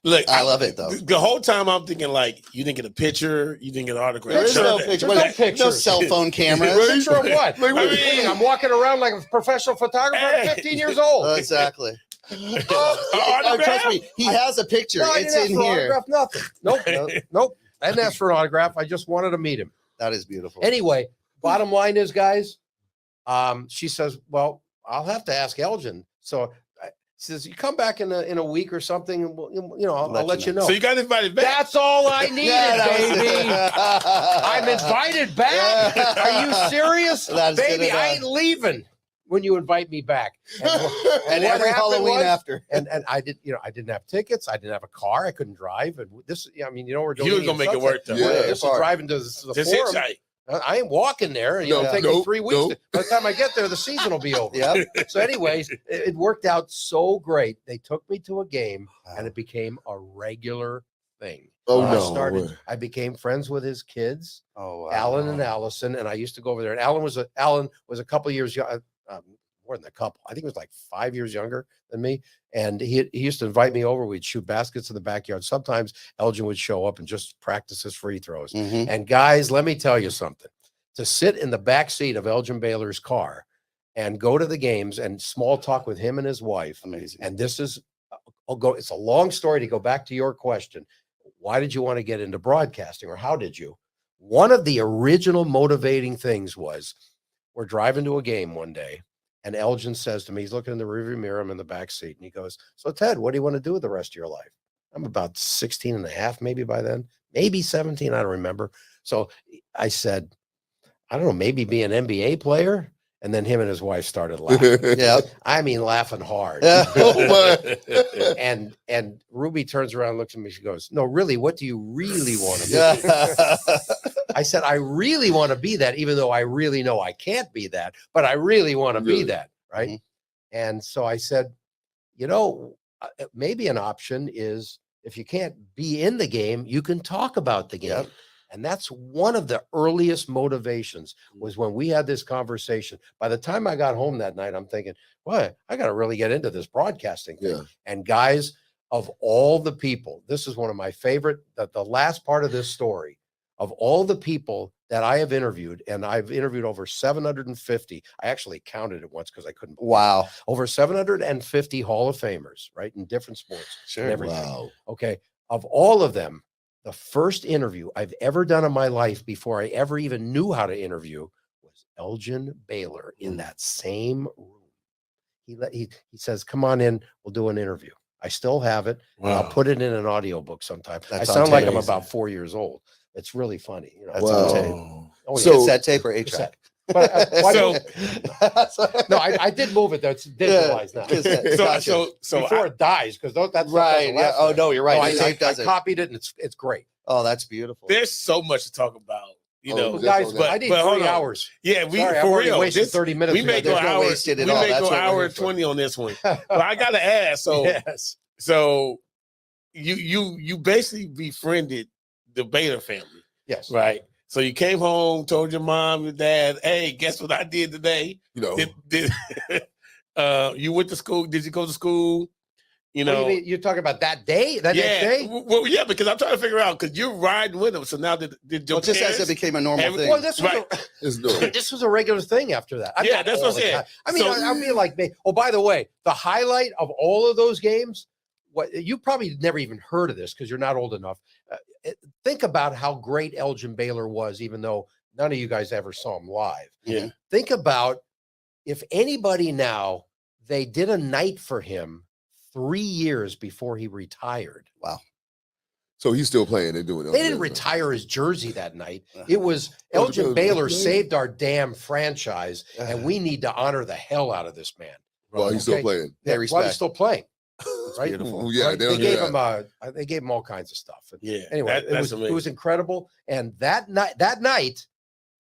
S6: look,
S3: I love it though.
S6: The whole time I'm thinking like, you didn't get a picture, you didn't get an autograph.
S3: There's no
S6: Nothing.
S3: picture.
S4: There's no pictures.
S3: No cell phone cameras.
S4: Picture of what?
S5: Like, what-
S4: I'm walking around like a professional photographer at 15 years old.
S3: Exactly. Trust me, he has a picture.
S4: No, I
S3: It's
S4: didn't ask
S3: in
S4: for
S3: here.
S4: autograph, nothing. Nope. I didn't ask for an autograph. I just wanted to meet him.
S3: That is beautiful.
S4: Anyway, bottom line is, guys, she says, well, I'll have to ask Elgin. So she says, you come back in a week or something, and I'll let you know.
S6: So you got invited back.
S4: That's all I needed, baby. I'm invited back. Are you serious? Baby, I ain't leaving when you invite me back.
S3: And every Halloween after.
S4: And I didn't have tickets. I didn't have a car. I couldn't drive. And this, we're doing.
S6: You was gonna make it work though.
S5: Yeah,
S4: this is driving to the forum. I ain't walking there. It'll take me 3 weeks. By the time I get there, the season will be over.
S3: Yep.
S4: So, anyways, it worked out so great. They took me to a game, and it became a regular thing.
S5: Oh,
S4: I
S5: no.
S4: I became friends with his kids,
S3: Oh, wow.
S4: Alan and Allison, and I used to go over there. And Alan was a couple of years more than a couple. I think it was like 5 years younger than me. And he used to invite me over. We'd shoot baskets in the backyard. Sometimes Elgin would show up and just practice his free throws.
S3: Mhm.
S4: And guys, let me tell you something. To sit in the back seat of Elgin Baylor's car and go to the games and small talk with him and his wife.
S3: Amazing.
S4: And this is, it's a long story to go back to your question. Why did you want to get into broadcasting, or how did you? One of the original motivating things was, we're driving to a game one day, and Elgin says to me, he's looking in the rearview mirror, I'm in the back seat, and he goes, so Ted, what do you want to do with the rest of your life? I'm about 16 and a half, maybe by then, maybe 17. I don't remember. So I said, I don't know, maybe be an NBA player. And then him and his wife started laughing.
S3: Yeah.
S4: I mean, laughing hard.
S5: Oh, my.
S4: And Ruby turns around and looks at me. She goes, no, really, what do you really want to be? I said, I really want to be that, even though I really know I can't be that, but I really want to be that. Right. Mm-hmm. And so I said, maybe an option is, if you can't be in the game, you can talk about the game. Yep. And that's one of the earliest motivations, was when we had this conversation. By the time I got home that night, I'm thinking, well, I got to really get into this broadcasting thing. Yeah. And guys, of all the people, this is one of my favorite, the last part of this story, of all the people that I have interviewed, and I've interviewed over 750. I actually counted it once because I couldn't.
S3: Wow.
S4: Over 750 Hall of Famers, right? In different sports.
S3: Sure.
S4: And everything.
S5: Wow.
S4: Okay. Of all of them, the first interview I've ever done in my life, before I ever even knew how to interview, was Elgin Baylor in that same room. He says, come on in, we'll do an interview. I still have it. Wow. I'll put it in an audiobook sometime. I sound like I'm about 4 years old. It's really funny.
S3: That's on tape.
S4: Oh,
S3: so it's that tape or 8-track?
S4: But no, I did move it though. It's digitalized now. So before it dies, because that's
S3: right. Yeah. Oh no, you're right.
S4: No, I copied it, and it's great.
S3: Oh, that's beautiful.
S6: There's so much to talk about.
S4: Guys, but I need 3 hours.
S6: Yeah, for real.
S4: Wasted 30 minutes.
S6: We may go hour 20 on this one. But I gotta ask. So
S4: yes.
S6: So you basically befriended the Baylor family.
S4: Yes.
S6: Right. So you came home, told your mom, your dad, hey, guess what I did today? You went to school. Did you go to school?
S4: You're talking about that day? That next day?
S6: Well, yeah, because I'm trying to figure out, because you're riding with them. So now did your
S3: just as it became a normal thing.
S4: Well, this was a regular thing after that.
S6: That's what I'm saying.
S4: I mean, I'll be like, oh, by the way, the highlight of all of those games, you probably never even heard of this because you're not old enough. Think about how great Elgin Baylor was, even though none of you guys ever saw him live.
S6: Yeah.
S4: Think about if anybody now, they did a night for him 3 years before he retired.
S3: Wow.
S5: So he's still playing and doing it.
S4: They didn't retire his jersey that night. It was Elgin Baylor saved our damn franchise, and we need to honor the hell out of this man.
S5: Well, he's still playing.
S4: Yeah, while he's still playing. Right?
S3: Beautiful.
S5: Yeah,
S4: right? They gave him all kinds of stuff.
S6: Yeah.
S4: Anyway, it was incredible. And that night,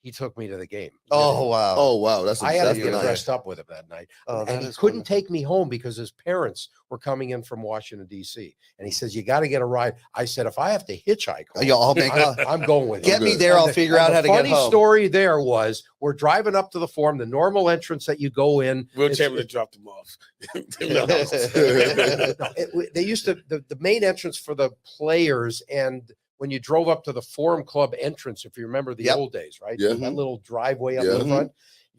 S4: he took me to the game.
S3: Oh wow!
S5: Oh wow!
S4: I had to get dressed up with him that night. And he couldn't take me home because his parents were coming in from Washington D.C. And he says, "You got to get a ride." I said, "If I have to hitchhike, I'm going with you.
S3: Get me there. I'll figure out how to get home."
S4: The funny story there was, we're driving up to the forum, the normal entrance that you go in.
S6: We'll tell to drop them off.
S4: They used to the main entrance for the players, and when you drove up to the Forum Club entrance, if you remember the old days, right?
S5: Yeah.
S4: That little driveway up in the front,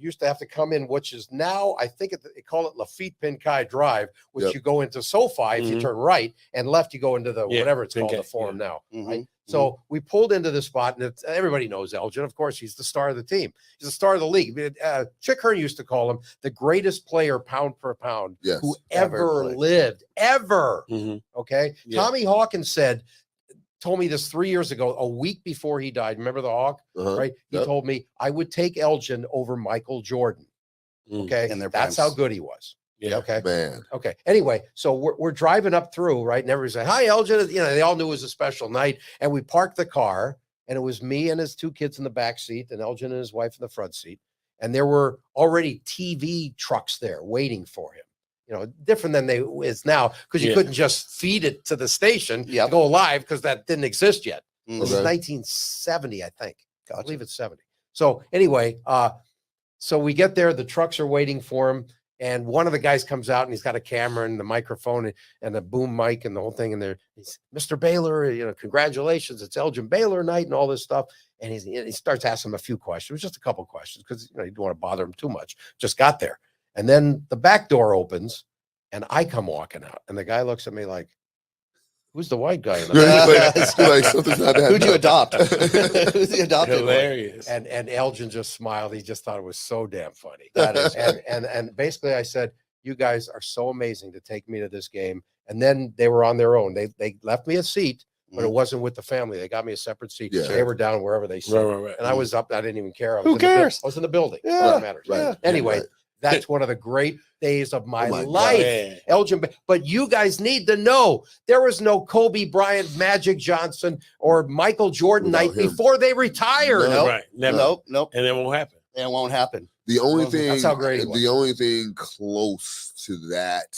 S4: used to have to come in, which is now, I think they call it Lafitte Pinkai Drive, which you go into SoFi if you turn right, and left you go into the whatever it's called, the Forum now. Right? So we pulled into the spot, and everybody knows Elgin. Of course, he's the star of the team. He's the star of the league. Chick Hearn used to call him the greatest player pound per pound who ever lived, ever. Okay. Tommy Hawkins told me this 3 years ago, a week before he died. Remember the Hawk? Right? He told me I would take Elgin over Michael Jordan. Okay. And that's how good he was. Yeah. Okay.
S5: Man.
S4: Okay. Anyway, so we're driving up through, right? And everybody's like, "Hi, Elgin." You know, they all knew it was a special night. And we parked the car, and it was me and his 2 kids in the back seat, and Elgin and his wife in the front seat. And there were already TV trucks there waiting for him. You know, different than they is now, because you couldn't just feed it to the station to go live, because that didn't exist yet. This is 1970, I think. I believe it's 70. So anyway, so we get there, the trucks are waiting for him, and one of the guys comes out, and he's got a camera and the microphone and a boom mic and the whole thing. And he's, "Mr. Baylor, you know, congratulations, it's Elgin Baylor night," and all this stuff. And he starts asking him a few questions, just a couple questions, because you don't want to bother him too much. Just got there. And then the back door opens, and I come walking out, and the guy looks at me like, "Who's the white guy in the back?"
S5: Like, something's not happening.
S3: Who'd you adopt? Who's the adopted?
S6: Hilarious.
S4: And Elgin just smiled. He just thought it was so damn funny.
S3: That is.
S4: And basically I said, "You guys are so amazing to take me to this game." And then they were on their own. They left me a seat, but it wasn't with the family. They got me a separate seat.
S5: Yeah.
S4: They were down wherever they sit.
S6: Right.
S4: And I was up. I didn't even care.
S3: Who cares?
S4: I was in the building.
S3: Yeah.
S4: All that matters.
S5: Right.
S4: Anyway, that's one of the great days of my
S5: my
S4: life.
S6: God.
S4: Elgin, but you guys need to know there was no Kobe Bryant, Magic Johnson, or Michael Jordan
S5: Without
S4: night
S5: him.
S4: before they retired.
S3: Nope.
S6: Right. Never.
S3: Nope.
S6: And it won't happen.
S3: It won't happen.
S5: The only
S4: Well,
S5: thing,
S4: that's how great he was.
S5: the only thing close to that,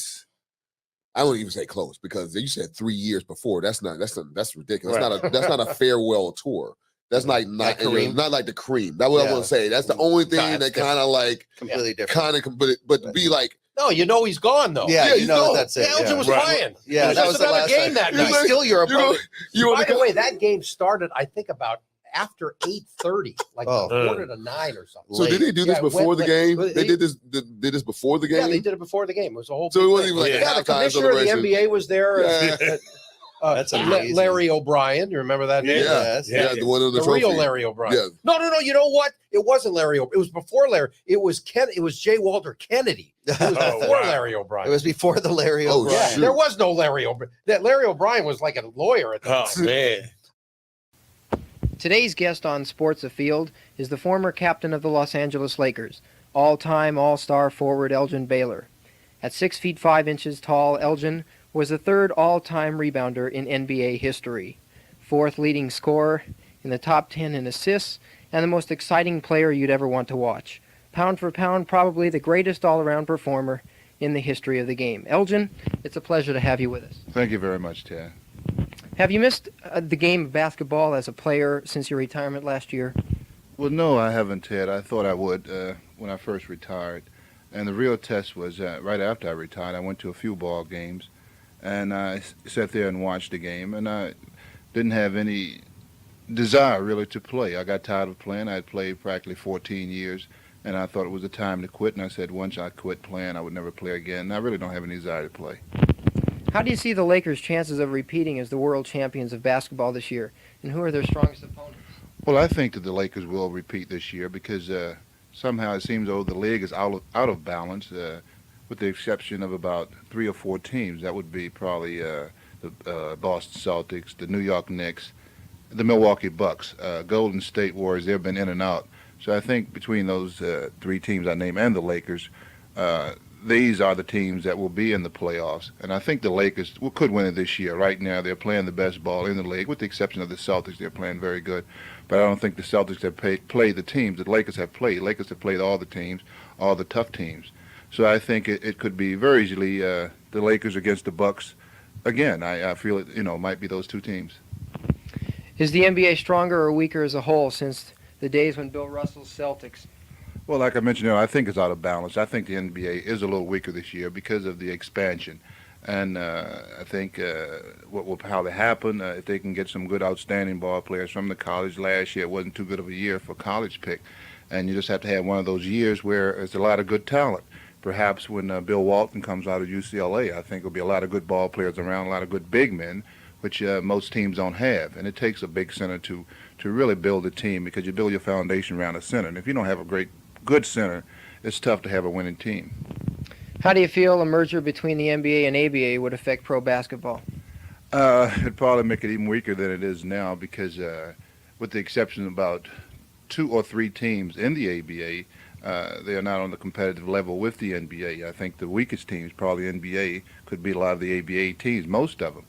S5: I wouldn't even say close, because you said 3 years before. That's ridiculous.
S6: Right.
S5: That's not a farewell tour. That's not
S3: Kareem?
S5: not like the Cream. That's what I want to say. That's the only thing
S3: That's
S5: that kind of like
S3: Completely different.
S5: but to be like,
S4: No, you know he's gone though.
S3: Yeah,
S5: Yeah,
S3: you
S5: you
S3: know
S5: know.
S3: that's it.
S4: Elgin
S3: Yeah.
S4: was
S6: Right.
S4: playing.
S3: Yeah,
S4: It was
S3: that
S4: just
S3: was the
S4: another
S3: last
S4: game
S3: time.
S4: that
S3: He's
S4: night.
S3: still your opponent.
S4: By the way, that game started, I think, about after 8:30, like
S3: Oh.
S4: 8:45 or something.
S5: so did they do this
S4: Yeah,
S5: before the game?
S4: went-
S5: They did this before the game.
S4: Yeah, they did it before the game. It was a whole.
S5: So it
S4: big
S5: wasn't
S4: thing.
S5: even like a
S4: yeah, the
S5: halftime
S4: commissioner of the
S5: celebration.
S4: NBA was there.
S5: Yeah.
S3: That's amazing.
S4: Larry O'Brien. You remember that name?
S5: Yeah, the one on the
S4: The
S5: trophy.
S4: real Larry O'Brien.
S5: Yeah.
S4: No. You know what? It wasn't Larry. It was before Larry. It was J. Walter Kennedy. It was
S6: Oh,
S4: before
S6: wow.
S4: Larry O'Brien.
S3: It was before the Larry
S5: Oh,
S3: O'Brien.
S4: Yeah,
S5: shoot.
S4: there was no Larry O'Brien. That Larry O'Brien was like a lawyer at the
S6: Oh,
S4: time.
S6: man.
S8: Today's guest on Sports Afield is the former captain of the Los Angeles Lakers, all-time All-Star forward Elgin Baylor. At 6 feet 5 inches tall, Elgin was the third all-time rebounder in NBA history, fourth leading scorer in the top 10 in assists, and the most exciting player you'd ever want to watch. Pound for pound, probably the greatest all-around performer in the history of the game. Elgin, it's a pleasure to have you with us.
S9: Thank you very much, Ted.
S8: Have you missed the game of basketball as a player since your retirement last year?
S9: Well, no, I haven't, Ted. I thought I would when I first retired. And the real test was right after I retired. I went to a few ball games, and I sat there and watched the game, and I didn't have any desire really to play. I got tired of playing. I had played practically 14 years, and I thought it was the time to quit. And I said once I quit playing, I would never play again. And I really don't have any desire to play.
S8: How do you see the Lakers' chances of repeating as the world champions of basketball this year, and who are their strongest opponents?
S9: Well, I think that the Lakers will repeat this year because somehow it seems though the league is out of balance, with the exception of about 3 or 4 teams. That would be probably the Boston Celtics, the New York Knicks, the Milwaukee Bucks, Golden State Warriors. They've been in and out. So I think between those 3 teams I named and the Lakers, these are the teams that will be in the playoffs. And I think the Lakers could win it this year. Right now, they're playing the best ball in the league, with the exception of the Celtics. They're playing very good. But I don't think the Celtics have played the teams that Lakers have played. Lakers have played all the teams, all the tough teams. So I think it could be very easily the Lakers against the Bucks. Again, I feel it, might be those 2 teams.
S8: Is the NBA stronger or weaker as a whole since the days when Bill Russell's Celtics?
S9: Well, like I mentioned, I think it's out of balance. I think the NBA is a little weaker this year because of the expansion. And I think how they happen, if they can get some good outstanding ball players from the college. Last year, it wasn't too good of a year for college pick. And you just have to have one of those years where there's a lot of good talent. Perhaps when Bill Walton comes out of UCLA, I think there'll be a lot of good ball players around, a lot of good big men, which most teams don't have. And it takes a big center to really build a team, because you build your foundation around a center. And if you don't have a good center, it's tough to have a winning team.
S8: How do you feel a merger between the NBA and ABA would affect pro basketball?
S9: It'd probably make it even weaker than it is now, because with the exception of about 2 or 3 teams in the ABA, they are not on the competitive level with the NBA. I think the weakest teams, probably NBA, could beat a lot of the ABA teams, most of them.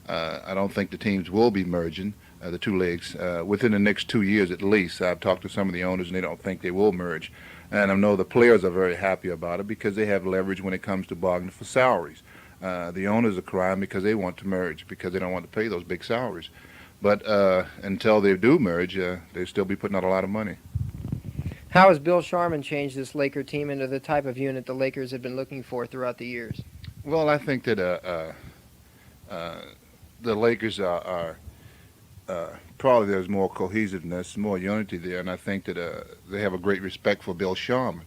S9: I don't think the teams will be merging, the two leagues, within the next 2 years at least. I've talked to some of the owners, and they don't think they will merge. And I know the players are very happy about it, because they have leverage when it comes to bargaining for salaries. The owners are crying because they want to merge, because they don't want to pay those big salaries. But until they do merge, they'll still be putting out a lot of money.
S8: How has Bill Sharman changed this Laker team into the type of unit the Lakers have been looking for throughout the years?
S9: Well, I think that the Lakers are probably there's more cohesiveness, more unity there, and I think that they have a great respect for Bill Sharman.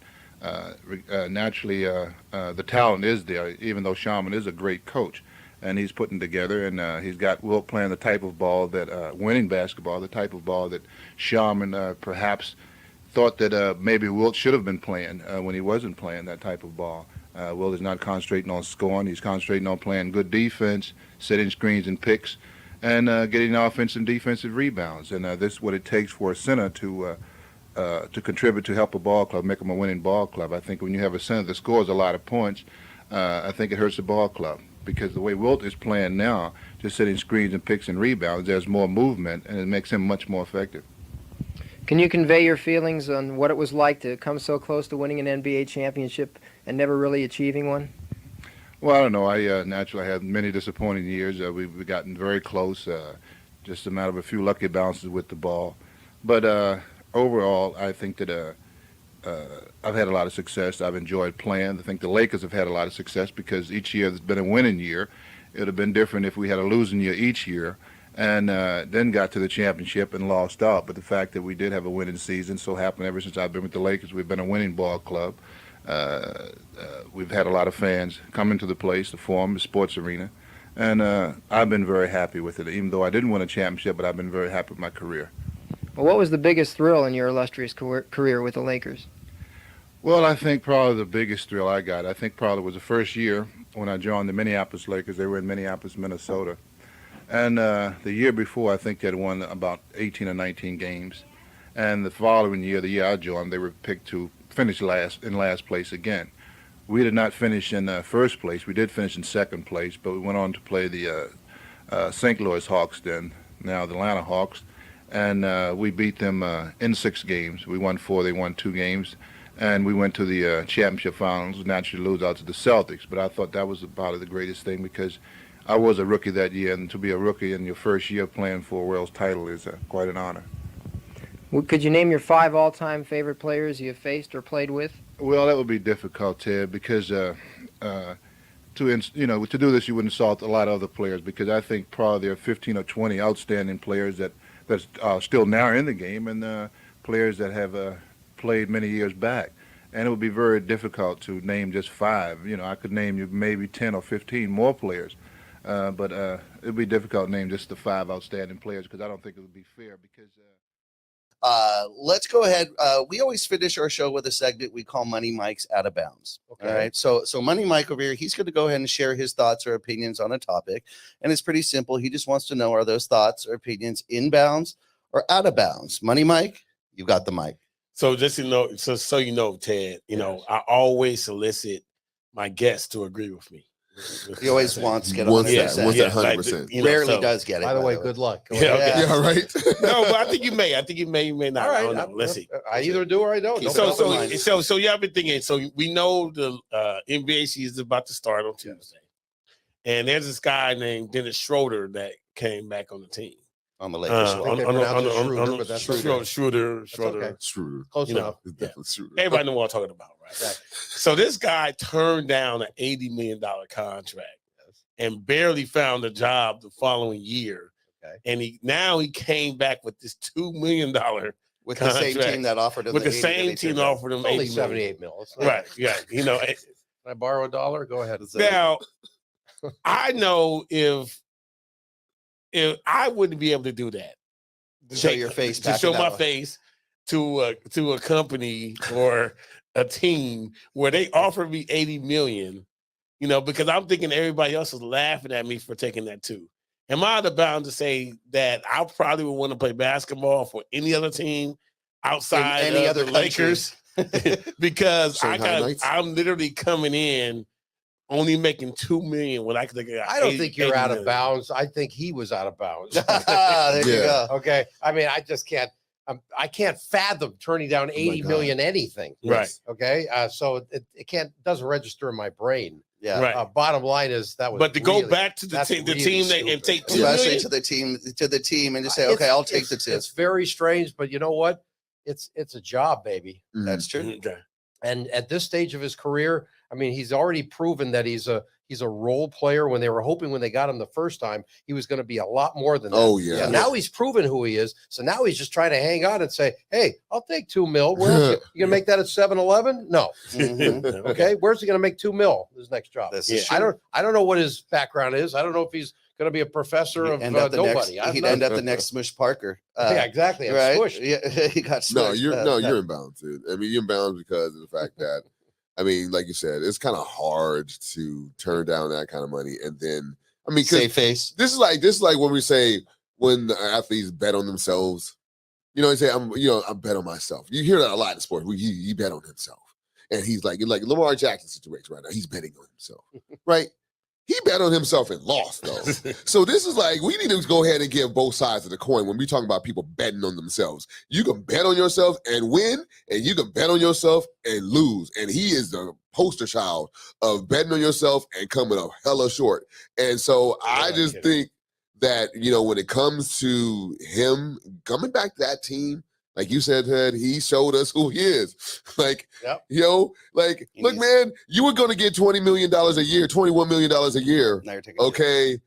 S9: Naturally, the talent is there, even though Sharman is a great coach, and he's putting together, and he's got Wilt playing the type of ball that winning basketball, the type of ball that Sharman perhaps thought that maybe Wilt should have been playing when he wasn't playing that type of ball. Wilt is not concentrating on scoring; he's concentrating on playing good defense, setting screens and picks, and getting offensive and defensive rebounds. And this is what it takes for a center to contribute to help a ball club, make them a winning ball club. I think when you have a center that scores a lot of points, I think it hurts the ball club, because the way Wilt is playing now, just setting screens and picks and rebounds, there's more movement, and it makes him much more effective.
S8: Can you convey your feelings on what it was like to come so close to winning an NBA championship and never really achieving one?
S9: Well, I don't know. I naturally had many disappointing years. We've gotten very close, just a matter of a few lucky bounces with the ball. But overall, I think that I've had a lot of success. I've enjoyed playing. I think the Lakers have had a lot of success, because each year has been a winning year. It would have been different if we had a losing year each year, and then got to the championship and lost out. But the fact that we did have a winning season, so happened ever since I've been with the Lakers, we've been a winning ball club. We've had a lot of fans come into the place, the Forum, the sports arena, and I've been very happy with it, even though I didn't win a championship, but I've been very happy with my career.
S8: Well, what was the biggest thrill in your illustrious career with the Lakers?
S9: Well, I think probably the biggest thrill I got, I think probably was the first year when I joined the Minneapolis Lakers. They were in Minneapolis, Minnesota. And the year before, I think they had won about 18 or 19 games. And the following year, the year I joined, they were picked to finish in last place again. We did not finish in first place. We did finish in second place, but we went on to play the St. Louis Hawks then, now the Atlanta Hawks. And we beat them in 6 games. We won 4, they won 2 games. And we went to the championship finals, naturally lose out to the Celtics. But I thought that was about the greatest thing, because I was a rookie that year, and to be a rookie in your first year playing for a world's title is quite an honor.
S8: Could you name your 5 all-time favorite players you have faced or played with?
S9: Well, that would be difficult, Ted, because to do this, you would insult a lot of other players, because I think probably there are 15 or 20 outstanding players that are still now in the game, and players that have played many years back. And it would be very difficult to name just 5. I could name you maybe 10 or 15 more players. But it would be difficult to name just the 5 outstanding players, because I don't think it would be fair. Because
S3: let's go ahead. We always finish our show with a segment we call Money Mike's Out of Bounds.
S4: Okay.
S3: All right. So Money Mike over here, he's going to go ahead and share his thoughts or opinions on a topic. And it's pretty simple. He just wants to know, are those thoughts or opinions in bounds or out of bounds? Money Mike, you've got the mic.
S6: So just so you know, Ted, I always solicit my guests to agree with me.
S3: He always wants to get
S5: Wants
S3: 100%.
S5: that 100%.
S3: Rarely does get it.
S4: By the way, good luck.
S5: Yeah, right.
S6: No, but I think you may. You may not.
S4: All right.
S6: I don't know. Let's see.
S4: I either do or I don't.
S6: So y'all been thinking. So we know the NBA season is about to start on Tuesday, and there's this guy named Dennis Schroeder that came back on the team.
S3: On the Lakers.
S6: Schroeder.
S5: Schroeder.
S4: Close enough.
S5: It's definitely Schroeder.
S6: Everybody know what I'm talking about, right? So this guy turned down an $80 million contract and barely found a job the following year.
S4: Okay.
S6: And he came back with this $2 million
S3: with the same
S6: contracts.
S3: team that offered him
S6: With the
S3: 80
S6: same
S3: million.
S6: team offered him
S4: It's only
S6: 80 million.
S4: 78 mil. It's not-
S6: Right. Yeah. You know,
S4: Can I borrow $1? Go ahead.
S6: now I know if I wouldn't be able to do that.
S3: Show your face
S6: To
S3: back
S6: show
S3: in
S6: my
S3: that one.
S6: face to a company or a team where they offer me 80 million, you know, because I'm thinking everybody else is laughing at me for taking that too. Am I the bound to say that I probably would want to play basketball for any other team outside
S3: any
S6: of
S3: other
S6: the
S3: country.
S6: Lakers? Because
S5: Shanghai Knights?
S6: I'm literally coming in only making $2 million when I could get.
S4: I don't think you're out of bounds. I think he was out of bounds.
S3: There you
S5: Yeah.
S3: go.
S4: Okay. I mean, I just can't. I can't fathom turning down 80
S5: God.
S4: million anything.
S6: Right.
S4: Okay. So it doesn't register in my brain.
S3: Yeah.
S6: Right.
S4: Bottom line is that was.
S6: But to go
S4: really-
S6: back to the
S4: that's
S6: team,
S4: really
S6: and
S4: stupid.
S6: take $2
S3: Especially
S6: million.
S3: to the team and just say,
S4: It's-
S3: okay, I'll take the
S4: it's-
S3: two.
S4: It's very strange, but you know what? It's a job, baby.
S5: Mhm.
S3: That's true.
S6: Okay.
S4: And at this stage of his career, I mean, he's already proven that he's a role player. When they were hoping when they got him the first time, he was going to be a lot more than that.
S5: Oh, yeah.
S4: And now he's proven who he is. So now he's just trying to hang on and say, hey, I'll take $2 million. Where else you going to make that at 7-Eleven? No.
S3: Mhm.
S4: Okay. Where's he going to make $2 million his next job?
S3: This is
S6: Yeah.
S3: true.
S4: I don't know what his background is. I don't know if he's going to be a professor of
S3: He'd end up the next-
S4: nobody. I don't
S3: He'd
S4: know.
S3: end up the next Smush Parker.
S4: Yeah, exactly. I'm
S3: Right?
S4: squished.
S3: Yeah, he got
S5: No,
S3: smushed.
S5: you're in bounds, dude. I mean, you're in bounds because of the fact that, I mean, like you said, it's kind of hard to turn down that kind of money. And then, I mean, 'cause
S3: Save face.
S5: this is like when we say when the athletes bet on themselves. You know, they say I bet on myself. You hear that a lot in sports. He bet on himself, and he's like Lamar Jackson situation right now. He's betting on himself, right? He bet on himself and lost though. So this is like we need to go ahead and give both sides of the coin when we talk about people betting on themselves. You can bet on yourself and win, and you can bet on yourself and lose. And he is the poster child of betting on yourself and coming up hella short. And so I just think that, you know, when it comes to him coming back to that team, like you said, Ted, he showed us who he is. Like,
S4: Yep.
S5: Look, man, you were going to get $20 million a year, $21 million a year,
S3: Now you're taking
S5: okay,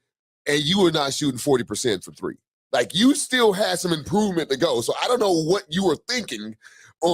S5: and you were not shooting 40% from three. Like, you still had some improvement to go. So I don't know what you were thinking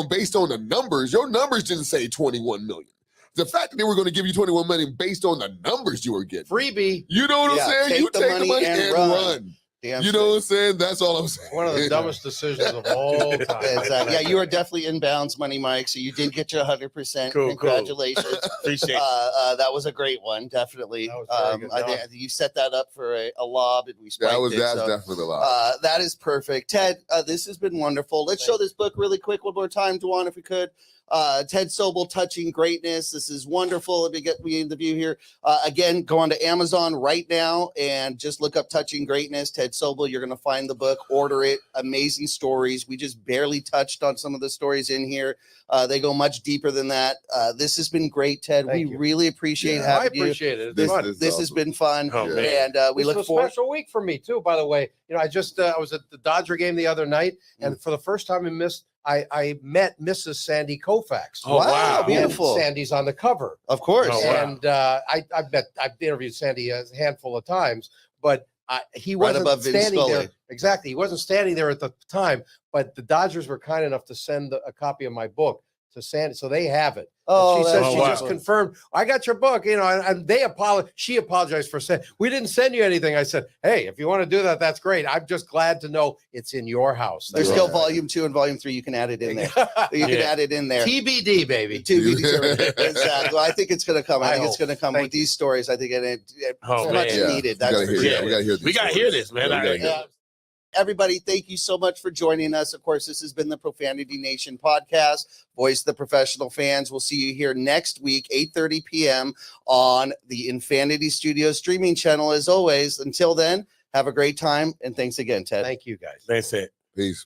S5: based on the numbers. Your numbers didn't say 21 million. The fact that they were going to give you 21 million based on the numbers you were getting.
S4: Freebie.
S5: You know what
S3: Yeah,
S5: I'm saying?
S3: take
S5: You
S3: the
S5: take the
S3: money
S5: money
S3: and
S5: and
S3: run.
S5: run.
S3: Damn
S5: You know what I'm saying? That's all I'm saying.
S4: One of the dumbest decisions of all time.
S3: Exactly. Yeah, you are definitely in bounds, Money Mike. So you did get your 100%.
S6: Cool,
S3: Congratulations.
S6: Appreciate it.
S3: That was a great one, definitely.
S4: That was very good
S3: I think you set that up for a lob, and we spiked
S5: That's
S3: it. So,
S5: definitely a lot.
S3: that is perfect. Ted, this has been wonderful. Let's show this book really quick one more time, Juwan, if we could. Ted Sobel, Touching Greatness. This is wonderful. Let me get me in the view here. Again, go on to Amazon right now and just look up Touching Greatness, Ted Sobel. You're going to find the book, order it. Amazing stories. We just barely touched on some of the stories in here. They go much deeper than that. This has been great, Ted.
S4: Thank
S3: we
S4: you.
S3: really appreciate
S4: I
S3: having you.
S4: appreciate it. It's
S3: This,
S4: fun.
S3: this has
S5: awesome.
S3: been fun.
S6: Oh,
S5: Yeah.
S6: man.
S3: And we
S4: This
S3: look
S4: is a
S3: forward.
S4: special week for me too, by the way. You know, I was at the Dodger game the other night, and for the first time I met Mrs. Sandy Koufax.
S6: Oh, wow.
S3: Beautiful.
S4: And Sandy's on the cover.
S3: Of course.
S6: Oh, wow.
S4: And I've interviewed Sandy a handful of times, but he
S3: Right
S4: wasn't
S3: above Vin
S4: standing
S3: Scully.
S4: there. Exactly. He wasn't standing there at the time, but the Dodgers were kind enough to send a copy of my book to Sandy. So they have it.
S3: Oh,
S4: She said
S3: that's
S4: she just
S3: wonderful.
S4: confirmed, I got your book, you know, and she apologized for saying, we didn't send you anything. I said, hey, if you want to do that, that's great. I'm just glad to know it's in your house.
S3: There's
S5: Right.
S3: still volume 2 and volume 3. You can add it in there. You can add it in there.
S4: TBD, baby.
S3: Exactly. Well, I think it's going to come. I
S4: I
S3: think it's
S4: hope.
S3: going to come
S4: Thank
S3: with these stories. I think it's
S6: Oh,
S3: much
S6: man.
S5: Yeah.
S3: needed. That's
S5: we
S3: for
S5: gotta hear,
S3: sure.
S5: we gotta hear this.
S6: We gotta hear this, man.
S5: Yeah, we gotta hear it.
S3: Everybody, thank you so much for joining us. Of course, this has been the Profanity Nation podcast. Voice of the professional fans. We'll see you here next week, 8:30 p.m. on the Infinity Studios streaming channel. As always, until then, have a great time, and thanks again, Ted.
S4: Thank you, guys.
S6: That's it.
S5: Peace.